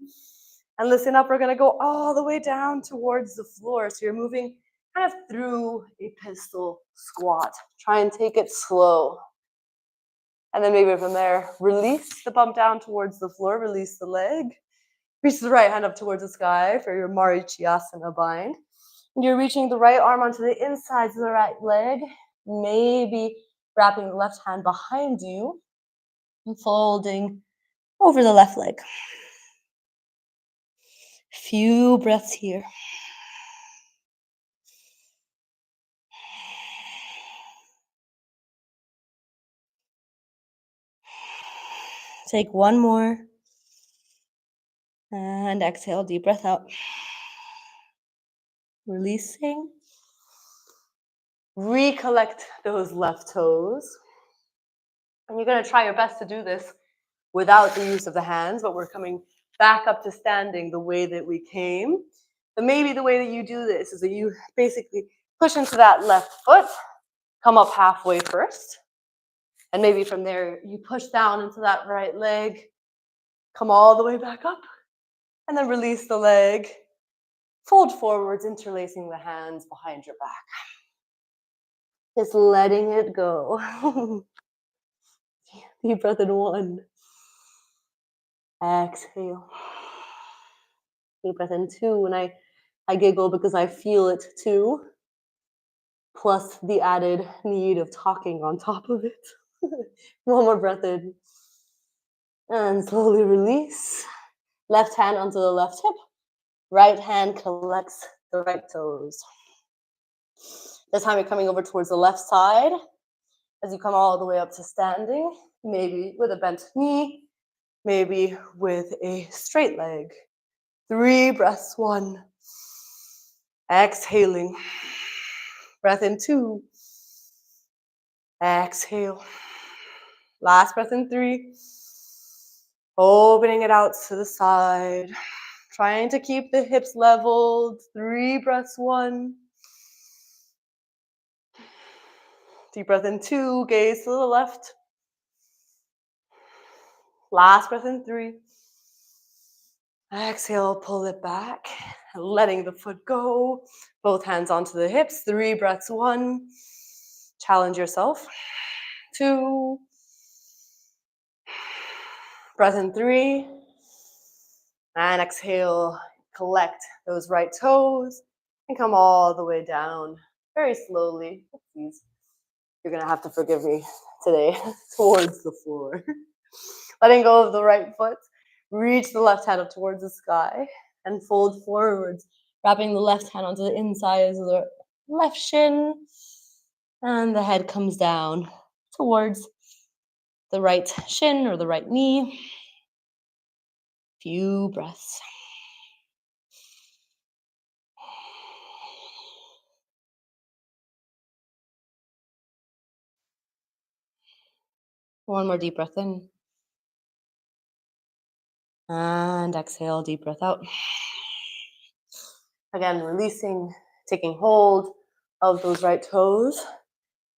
And listen up, we're gonna go all the way down towards the floor. So you're moving kind of through a pistol squat. Try and take it slow. And then maybe from there, release the bump down towards the floor, release the leg. Reach the right hand up towards the sky for your Marichiasana bind. And you're reaching the right arm onto the insides of the right leg, maybe wrapping the left hand behind you and folding over the left leg. Few breaths here. Take 1 more. And exhale, deep breath out. Releasing. Recollect those left toes. And you're going to try your best to do this without the use of the hands, but we're coming back up to standing the way that we came. But maybe the way that you do this is that you basically push into that left foot, come up halfway first, and maybe from there you push down into that right leg, come all the way back up, and then release the leg, fold forwards, interlacing the hands behind your back. Just letting it go. Deep breath in. 1. Exhale. Deep breath in. 2. And I giggle because I feel it too. Plus the added need of talking on top of it. 1 more breath in. And slowly release. Left hand onto the left hip. Right hand collects the right toes. This time you're coming over towards the left side as you come all the way up to standing, maybe with a bent knee, maybe with a straight leg. 3 breaths. 1. Exhaling. Breath in. 2. Exhale. Last breath in. 3. Opening it out to the side. Trying to keep the hips leveled. 3 breaths. 1. Deep breath in. 2. Gaze to the left. Last breath in. 3. Exhale, pull it back, letting the foot go. Both hands onto the hips. 3 breaths. 1. Challenge yourself. 2. Breath in. 3. And exhale, collect those right toes and come all the way down very slowly. Please, you're going to have to forgive me today, towards the floor. Letting go of the right foot. Reach the left hand up towards the sky and fold forwards, wrapping the left hand onto the insides of the left shin. And the head comes down towards the right shin or the right knee. Few breaths. One more deep breath in. And exhale, deep breath out. Again, releasing, taking hold of those right toes.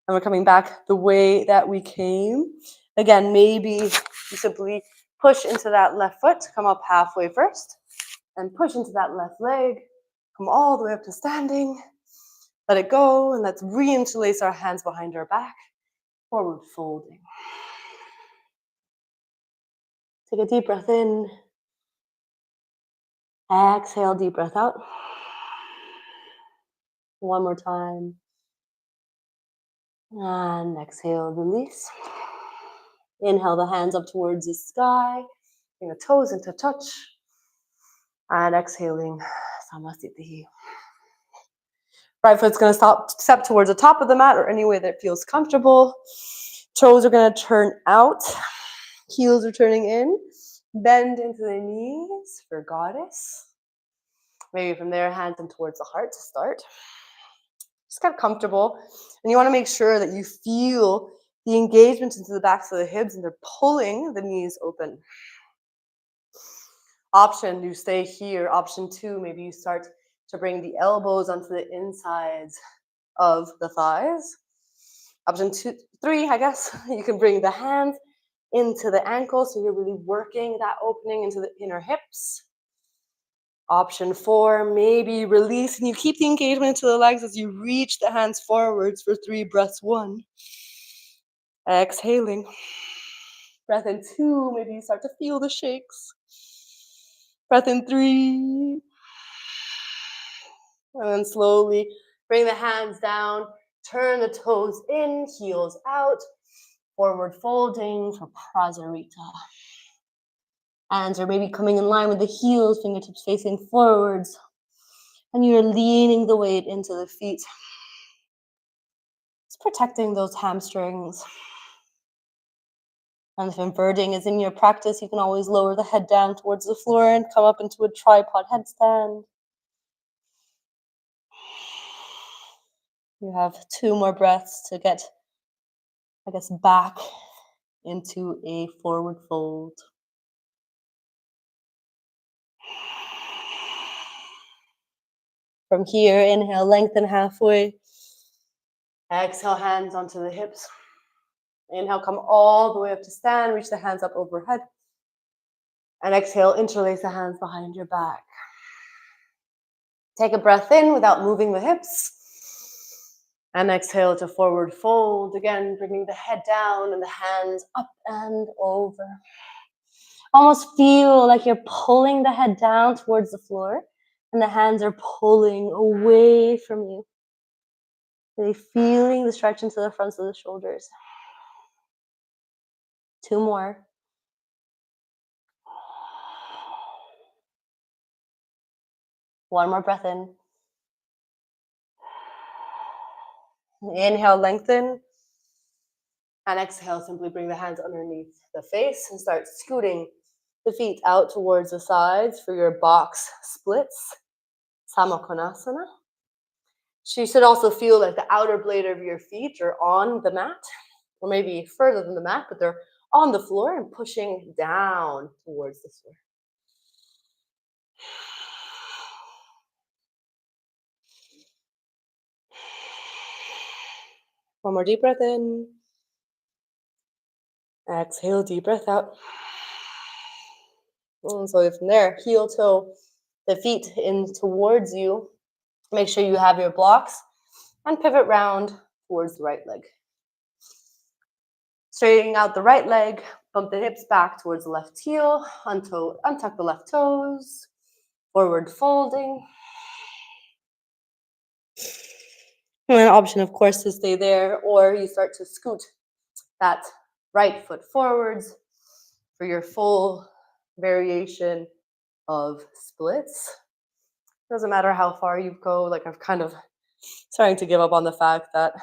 And we're coming back the way that we came. Again, maybe you simply push into that left foot, come up halfway first, and push into that left leg, come all the way up to standing. Let it go, and let's reinterlace our hands behind our back, forward folding. Take a deep breath in. Exhale, deep breath out. One more time. And exhale, release. Inhale the hands up towards the sky. Bring the toes into touch. And exhaling, Samasthiti. Right foot's going to step towards the top of the mat or any way that feels comfortable. Toes are going to turn out. Heels are turning in. Bend into the knees for goddess. Maybe from there, hands in towards the heart to start. Just get comfortable. And you want to make sure that you feel the engagement into the backs of the hips and they're pulling the knees open. Option, you stay here. Option 2, maybe you start to bring the elbows onto the insides of the thighs. Option 3, I guess, you can bring the hands into the ankles, so you're really working that opening into the inner hips. Option 4, maybe release and you keep the engagement to the legs as you reach the hands forwards for 3 breaths. 1. Exhaling. Breath in 2, maybe you start to feel the shakes. Breath in 3. And then slowly bring the hands down, turn the toes in, heels out, forward folding for Prasarita. Hands are maybe coming in line with the heels, fingertips facing forwards. And you're leaning the weight into the feet. It's protecting those hamstrings. And if inverting is in your practice, you can always lower the head down towards the floor and come up into a tripod headstand. You have 2 more breaths to get, back into a forward fold. From here, inhale, lengthen halfway. Exhale, hands onto the hips. Inhale, come all the way up to stand. Reach the hands up overhead. And exhale, interlace the hands behind your back. Take a breath in without moving the hips. And exhale to forward fold. Again, bringing the head down and the hands up and over. Almost feel like you're pulling the head down towards the floor and the hands are pulling away from you. Really feeling the stretch into the fronts of the shoulders. 2 more. One more breath in. Inhale, lengthen. And exhale, simply bring the hands underneath the face and start scooting the feet out towards the sides for your box splits. Samakonasana. So you should also feel like the outer blade of your feet are on the mat, or maybe further than the mat, but they're on the floor and pushing down towards the floor. One more deep breath in. Exhale, deep breath out. And so from there, heel toe, the feet in towards you. Make sure you have your blocks and pivot round towards the right leg. Straightening out the right leg, bump the hips back towards the left heel, untuck the left toes, forward folding. And an option, of course, to stay there, or you start to scoot that right foot forwards for your full variation of splits. Doesn't matter how far you go. Like I've kind of starting to give up on the fact that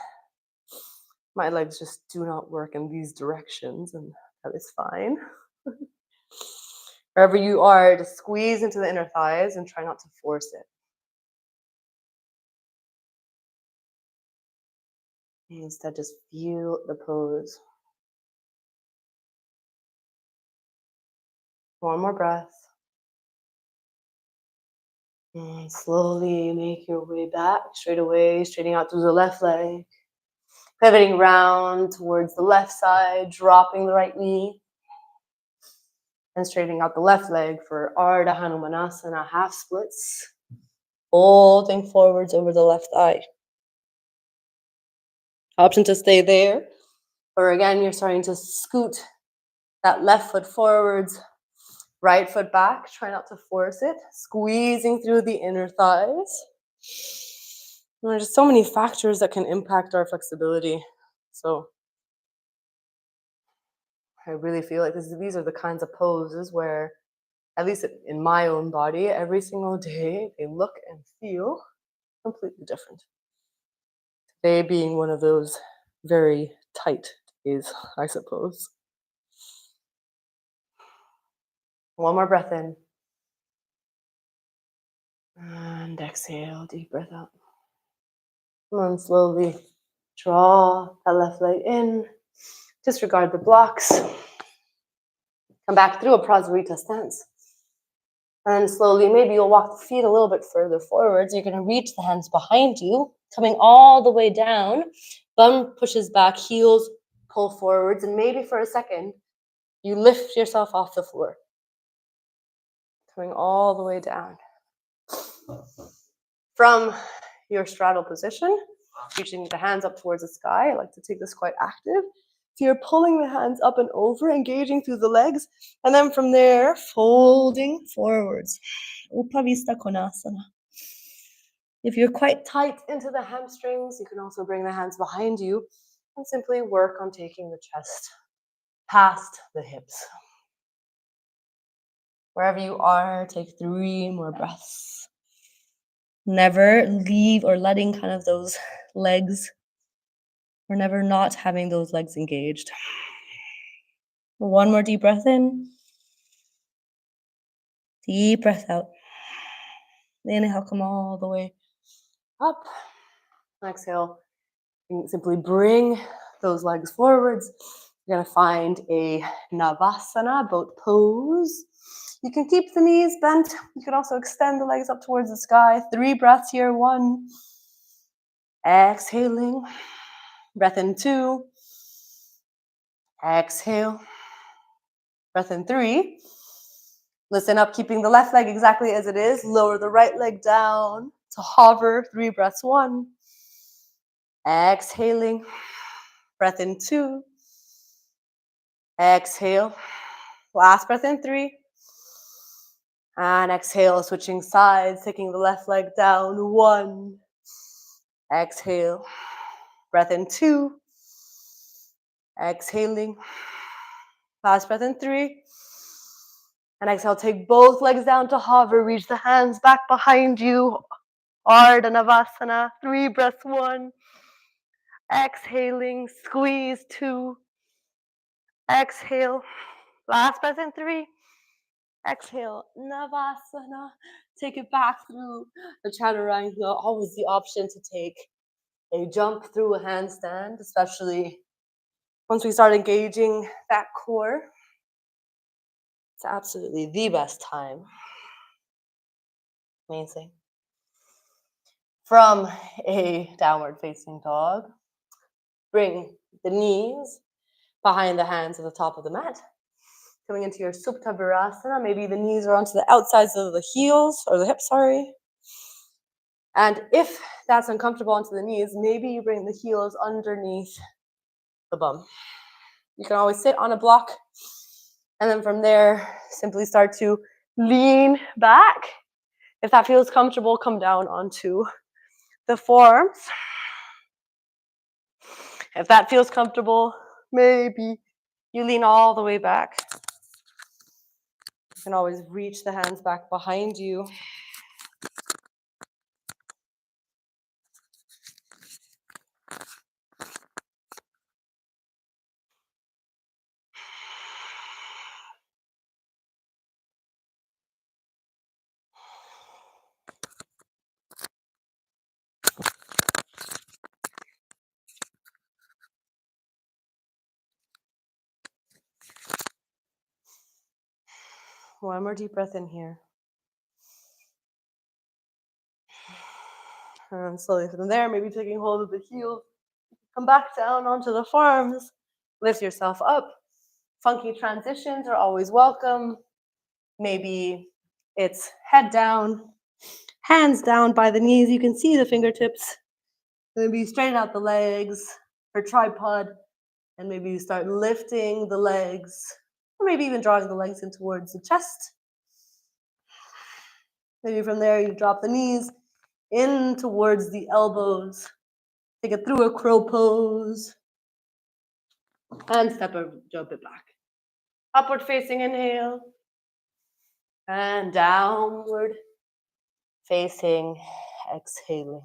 my legs just do not work in these directions, and that is fine. Wherever you are, just squeeze into the inner thighs and try not to force it. And instead, just feel the pose. One more breath. And slowly make your way back, straight away, straightening out through the left leg. Pivoting round towards the left side, dropping the right knee. And straightening out the left leg for Ardha Hanumanasana, half splits. Folding forwards over the left thigh. Option to stay there. Or again, you're starting to scoot that left foot forwards, right foot back. Try not to force it. Squeezing through the inner thighs. There's just so many factors that can impact our flexibility. So I really feel like these are the kinds of poses where, at least in my own body, every single day, they look and feel completely different. Today being one of those very tight days, I suppose. One more breath in. And exhale, deep breath out. And slowly draw that left leg in. Disregard the blocks. Come back through a Prasarita stance. And slowly, maybe you'll walk the feet a little bit further forwards. You're going to reach the hands behind you, coming all the way down. Bum pushes back, heels pull forwards, and maybe for a second, you lift yourself off the floor. Coming all the way down. From your straddle position, reaching the hands up towards the sky. I like to take this quite active. So you're pulling the hands up and over, engaging through the legs, and then from there, folding forwards. Upavista Konasana. If you're quite tight into the hamstrings, you can also bring the hands behind you and simply work on taking the chest past the hips. Wherever you are, take 3 more breaths. Never leave or letting kind of those legs, or never not having those legs engaged. One more deep breath in. Deep breath out. Inhale, come all the way up. Exhale. Simply bring those legs forwards. You're going to find a Navasana, boat pose. You can keep the knees bent. You can also extend the legs up towards the sky. 3 breaths here. 1. Exhaling. Breath in 2. Exhale. Breath in 3. Listen up, keeping the left leg exactly as it is. Lower the right leg down to hover. 3 breaths. 1. Exhaling. Breath in 2. Exhale. Last breath in 3. And exhale, switching sides, taking the left leg down. 1. Exhale. Breath in 2. Exhaling. Last breath in 3. And exhale, take both legs down to hover. Reach the hands back behind you. Ardha Navasana. 3 breaths. 1. Exhaling. Squeeze. 2. Exhale. Last breath in 3. Exhale. Navasana. Take it back through the chaturanga. Always the option to take a jump through a handstand, especially once we start engaging that core. It's absolutely the best time. Amazing. From a downward facing dog, bring the knees behind the hands at the top of the mat. Coming into your Supta Virasana, maybe the knees are onto the outsides of the heels, or the hips, sorry. And if that's uncomfortable onto the knees, maybe you bring the heels underneath the bum. You can always sit on a block, and then from there, simply start to lean back. If that feels comfortable, come down onto the forearms. If that feels comfortable, maybe you lean all the way back. You can always reach the hands back behind you. One more deep breath in here. And slowly from there, maybe taking hold of the heels. Come back down onto the forearms. Lift yourself up. Funky transitions are always welcome. Maybe it's head down, hands down by the knees. You can see the fingertips. Maybe straighten out the legs or tripod. And maybe you start lifting the legs, or maybe even drawing the legs in towards the chest. Maybe from there you drop the knees in towards the elbows. Take it through a crow pose. And step or jump it back. Upward facing inhale. And downward facing exhaling.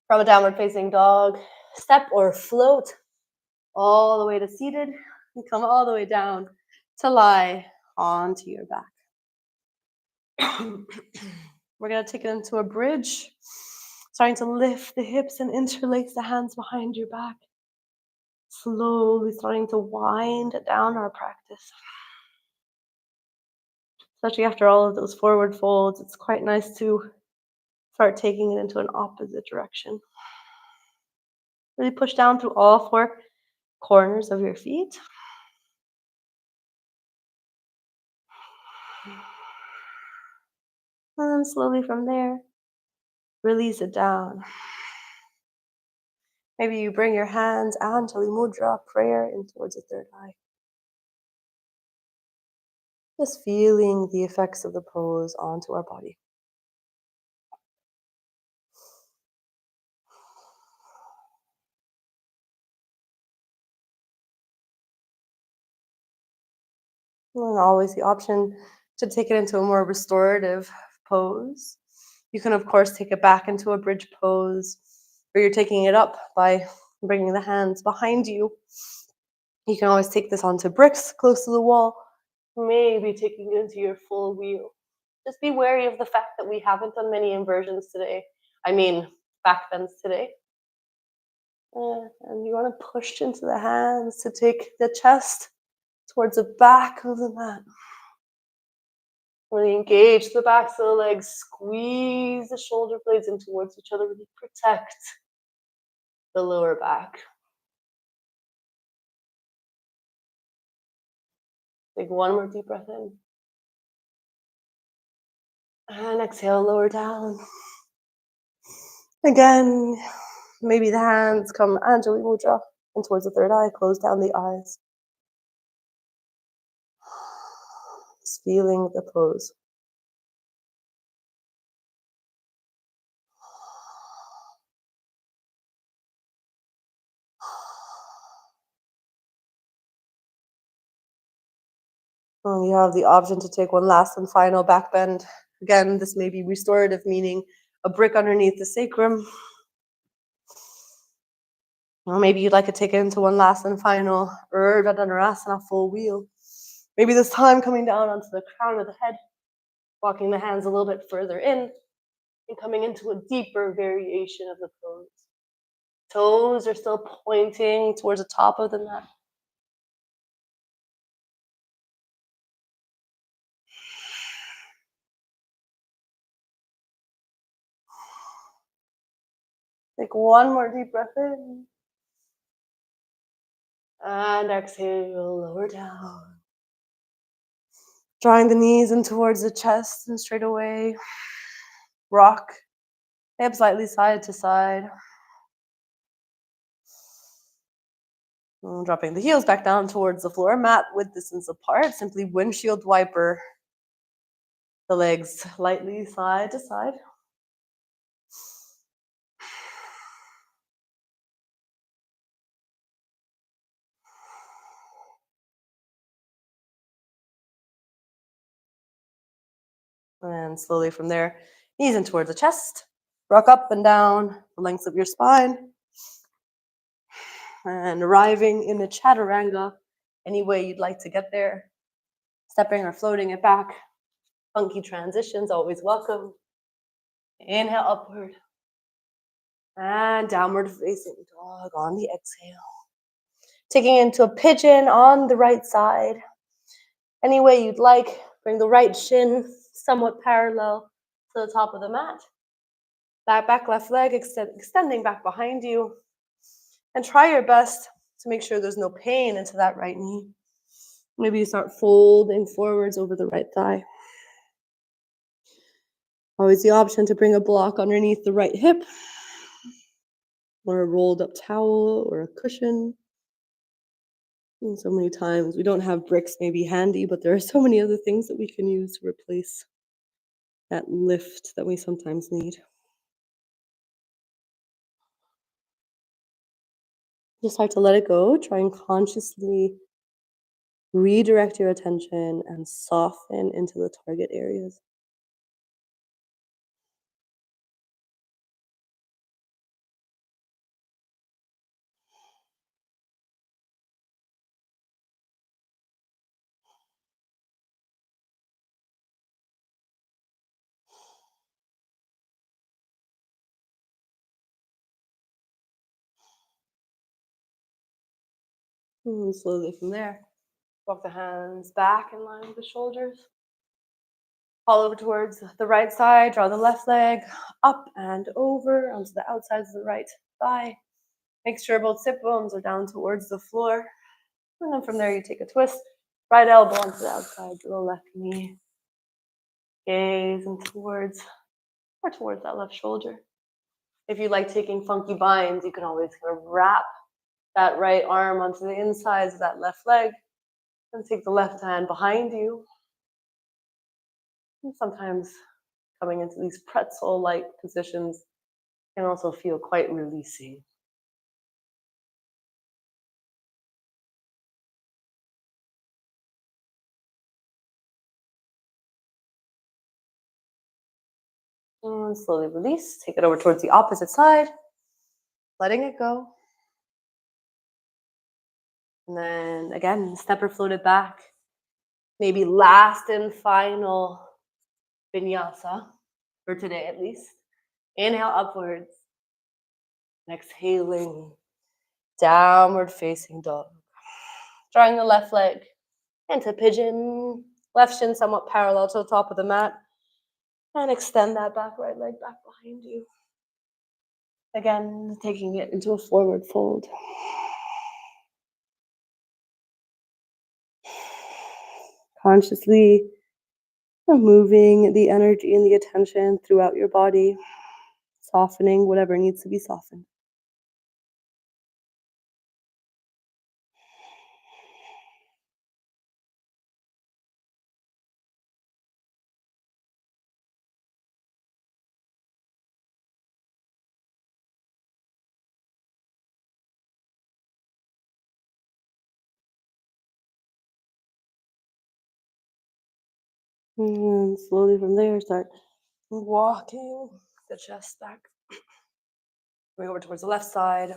From a downward facing dog, step or float all the way to seated and come all the way down to lie onto your back. We're going to take it into a bridge, starting to lift the hips and interlace the hands behind your back. Slowly starting to wind down our practice. Especially after all of those forward folds, it's quite nice to start taking it into an opposite direction. Really push down through all four corners of your feet. And slowly from there, release it down. Maybe you bring your hands, Anjali Mudra, prayer, in towards the third eye. Just feeling the effects of the pose onto our body. And always the option to take it into a more restorative pose. You can, of course, take it back into a bridge pose, or you're taking it up by bringing the hands behind you. You can always take this onto bricks close to the wall, maybe taking it into your full wheel. Just be wary of the fact that we haven't done many inversions today. Back bends today. And you want to push into the hands to take the chest towards the back of the mat. Really engage the backs of the legs, squeeze the shoulder blades in towards each other, really protect the lower back. Take one more deep breath in. And exhale, lower down. Again, maybe the hands come Anjali Mudra and towards the third eye, close down the eyes. Just feeling the pose. You have the option to take one last and final back bend. Again, this may be restorative, meaning a brick underneath the sacrum. Or maybe you'd like to take it into one last and final Urdhva Dhanurasana, full wheel. Maybe this time coming down onto the crown of the head, walking the hands a little bit further in, and coming into a deeper variation of the pose. Toes are still pointing towards the top of the mat. Take one more deep breath in. And exhale, lower down. Drawing the knees in towards the chest and straight away. Rock. Hips slightly side to side. And dropping the heels back down towards the floor. Mat width distance apart. Simply windshield wiper the legs lightly side to side. And slowly from there, knees in towards the chest. Rock up and down the length of your spine. And arriving in the chaturanga any way you'd like to get there. Stepping or floating it back. Funky transitions, always welcome. Inhale upward. And downward facing dog on the exhale. Taking into a pigeon on the right side. any way you'd like. Bring the right shin somewhat parallel to the top of the mat. That back left leg extending back behind you. And try your best to make sure there's no pain into that right knee. Maybe you start folding forwards over the right thigh. Always the option to bring a block underneath the right hip, or a rolled up towel or a cushion. And so many times we don't have bricks maybe handy, but there are so many other things that we can use to replace that lift that we sometimes need. Just start to let it go. Try and consciously redirect your attention and soften into the target areas. And slowly from there, walk the hands back in line with the shoulders. Fall over towards the right side, draw the left leg up and over onto the outsides of the right thigh. Make sure both sit bones are down towards the floor. And then from there, you take a twist, right elbow onto the outside of the left knee. Gazing towards that left shoulder. If you like taking funky binds, you can always kind of wrap that right arm onto the insides of that left leg and take the left hand behind you. And sometimes coming into these pretzel-like positions can also feel quite releasing. And slowly release. Take it over towards the opposite side, letting it go. And then again, step or float it back. Maybe last and final vinyasa for today at least. Inhale upwards. And exhaling, downward facing dog. Drawing the left leg into pigeon. Left shin somewhat parallel to the top of the mat. And extend that back right leg back behind you. Again, taking it into a forward fold. Consciously moving the energy and the attention throughout your body, softening whatever needs to be softened. And slowly from there, start walking the chest back. Going over towards the left side.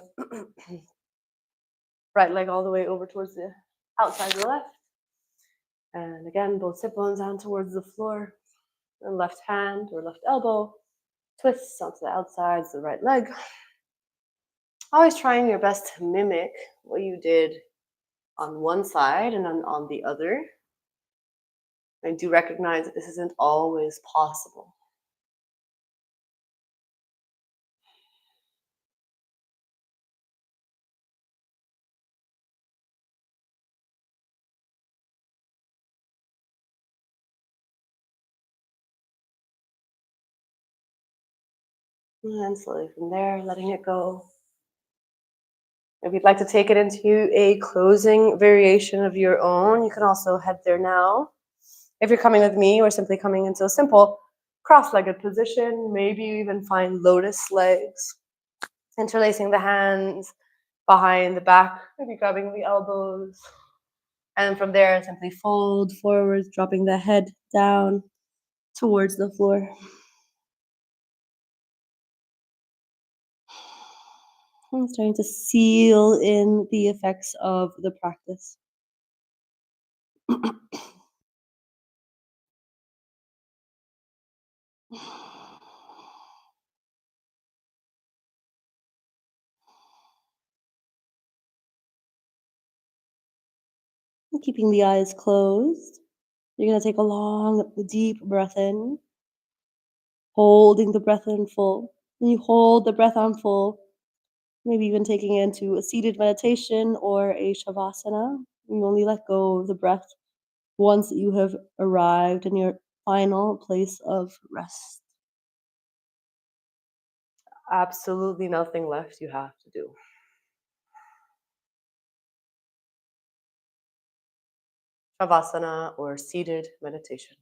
Right leg all the way over towards the outside of the left. And again, both sit bones down towards the floor. And left hand or left elbow twists onto the outsides of the right leg. Always trying your best to mimic what you did on one side and on the other. I do recognize that this isn't always possible. And slowly from there, letting it go. If you'd like to take it into a closing variation of your own, you can also head there now. If you're coming with me or simply coming into a simple cross-legged position, maybe you even find lotus legs. Interlacing the hands behind the back, maybe grabbing the elbows. And from there, simply fold forwards, dropping the head down towards the floor. I'm starting to seal in the effects of the practice. Keeping the eyes closed. You're going to take a long, deep breath in, holding the breath in full. And you hold the breath on full, maybe even taking it into a seated meditation or a shavasana. You only let go of the breath once you have arrived in your final place of rest. Absolutely nothing left you have to do. Shavasana or seated meditation.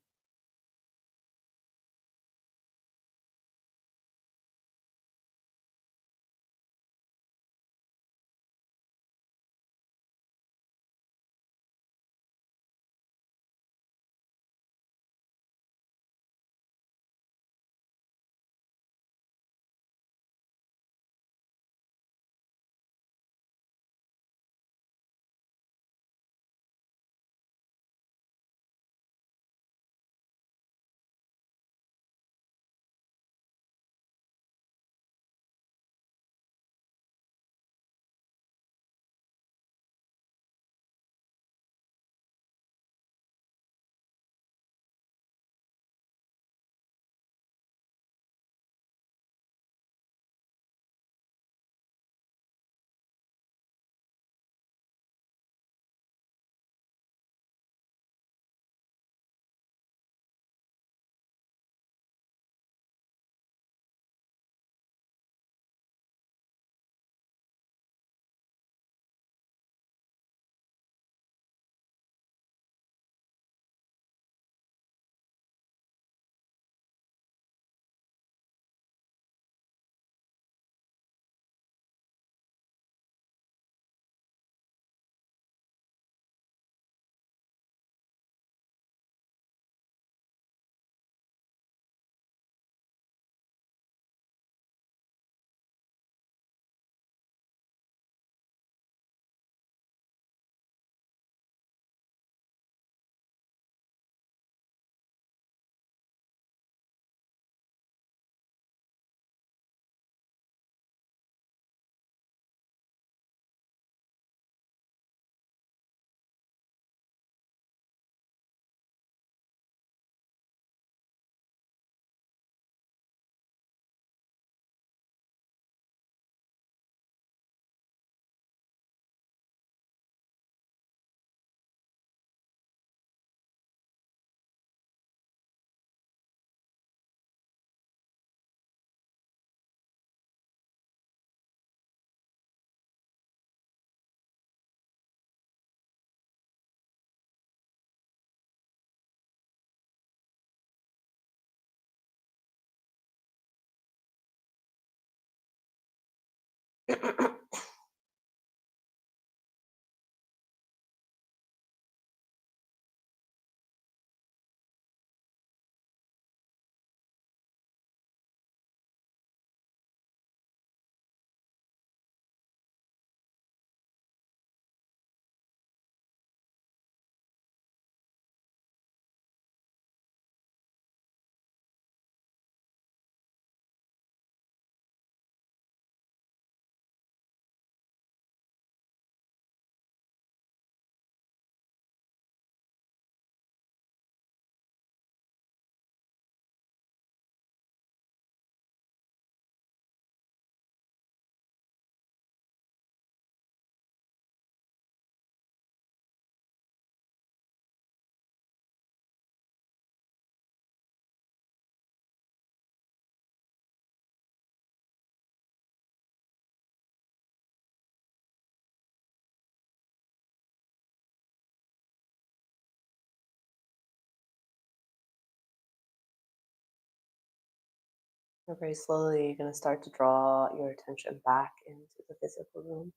And very slowly, you're going to start to draw your attention back into the physical room.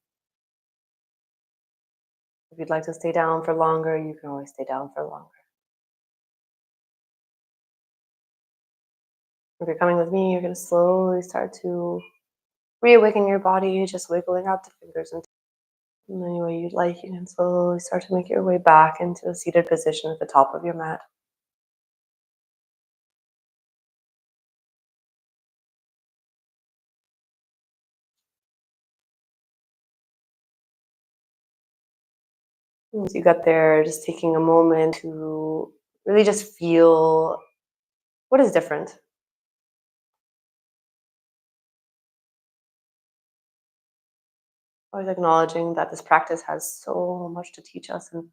If you'd like to stay down for longer, you can always stay down for longer. If you're coming with me, you're going to slowly start to reawaken your body, just wiggling out the fingers and any way you'd like. You can slowly start to make your way back into a seated position at the top of your mat. Once you got there, just taking a moment to really just feel what is different. Always acknowledging that this practice has so much to teach us, and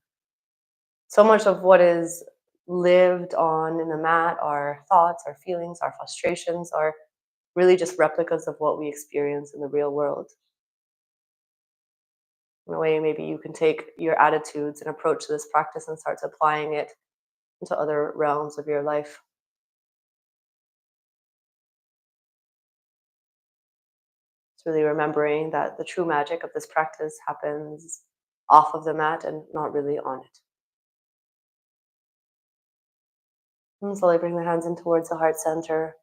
so much of what is lived on in the mat, our thoughts, our feelings, our frustrations, are really just replicas of what we experience in the real world. In a way, maybe you can take your attitudes and approach to this practice and start applying it into other realms of your life. It's really remembering that the true magic of this practice happens off of the mat and not really on it. And slowly bring the hands in towards the heart center.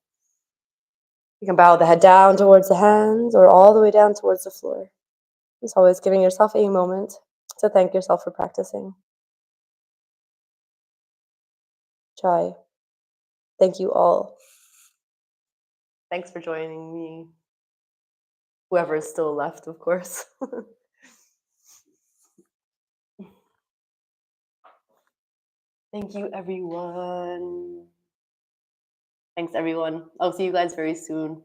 You can bow the head down towards the hands or all the way down towards the floor. Just always giving yourself a moment to thank yourself for practicing. Chai. Thank you all. Thanks for joining me. Whoever is still left, of course. Thank you, everyone. Thanks, everyone. I'll see you guys very soon.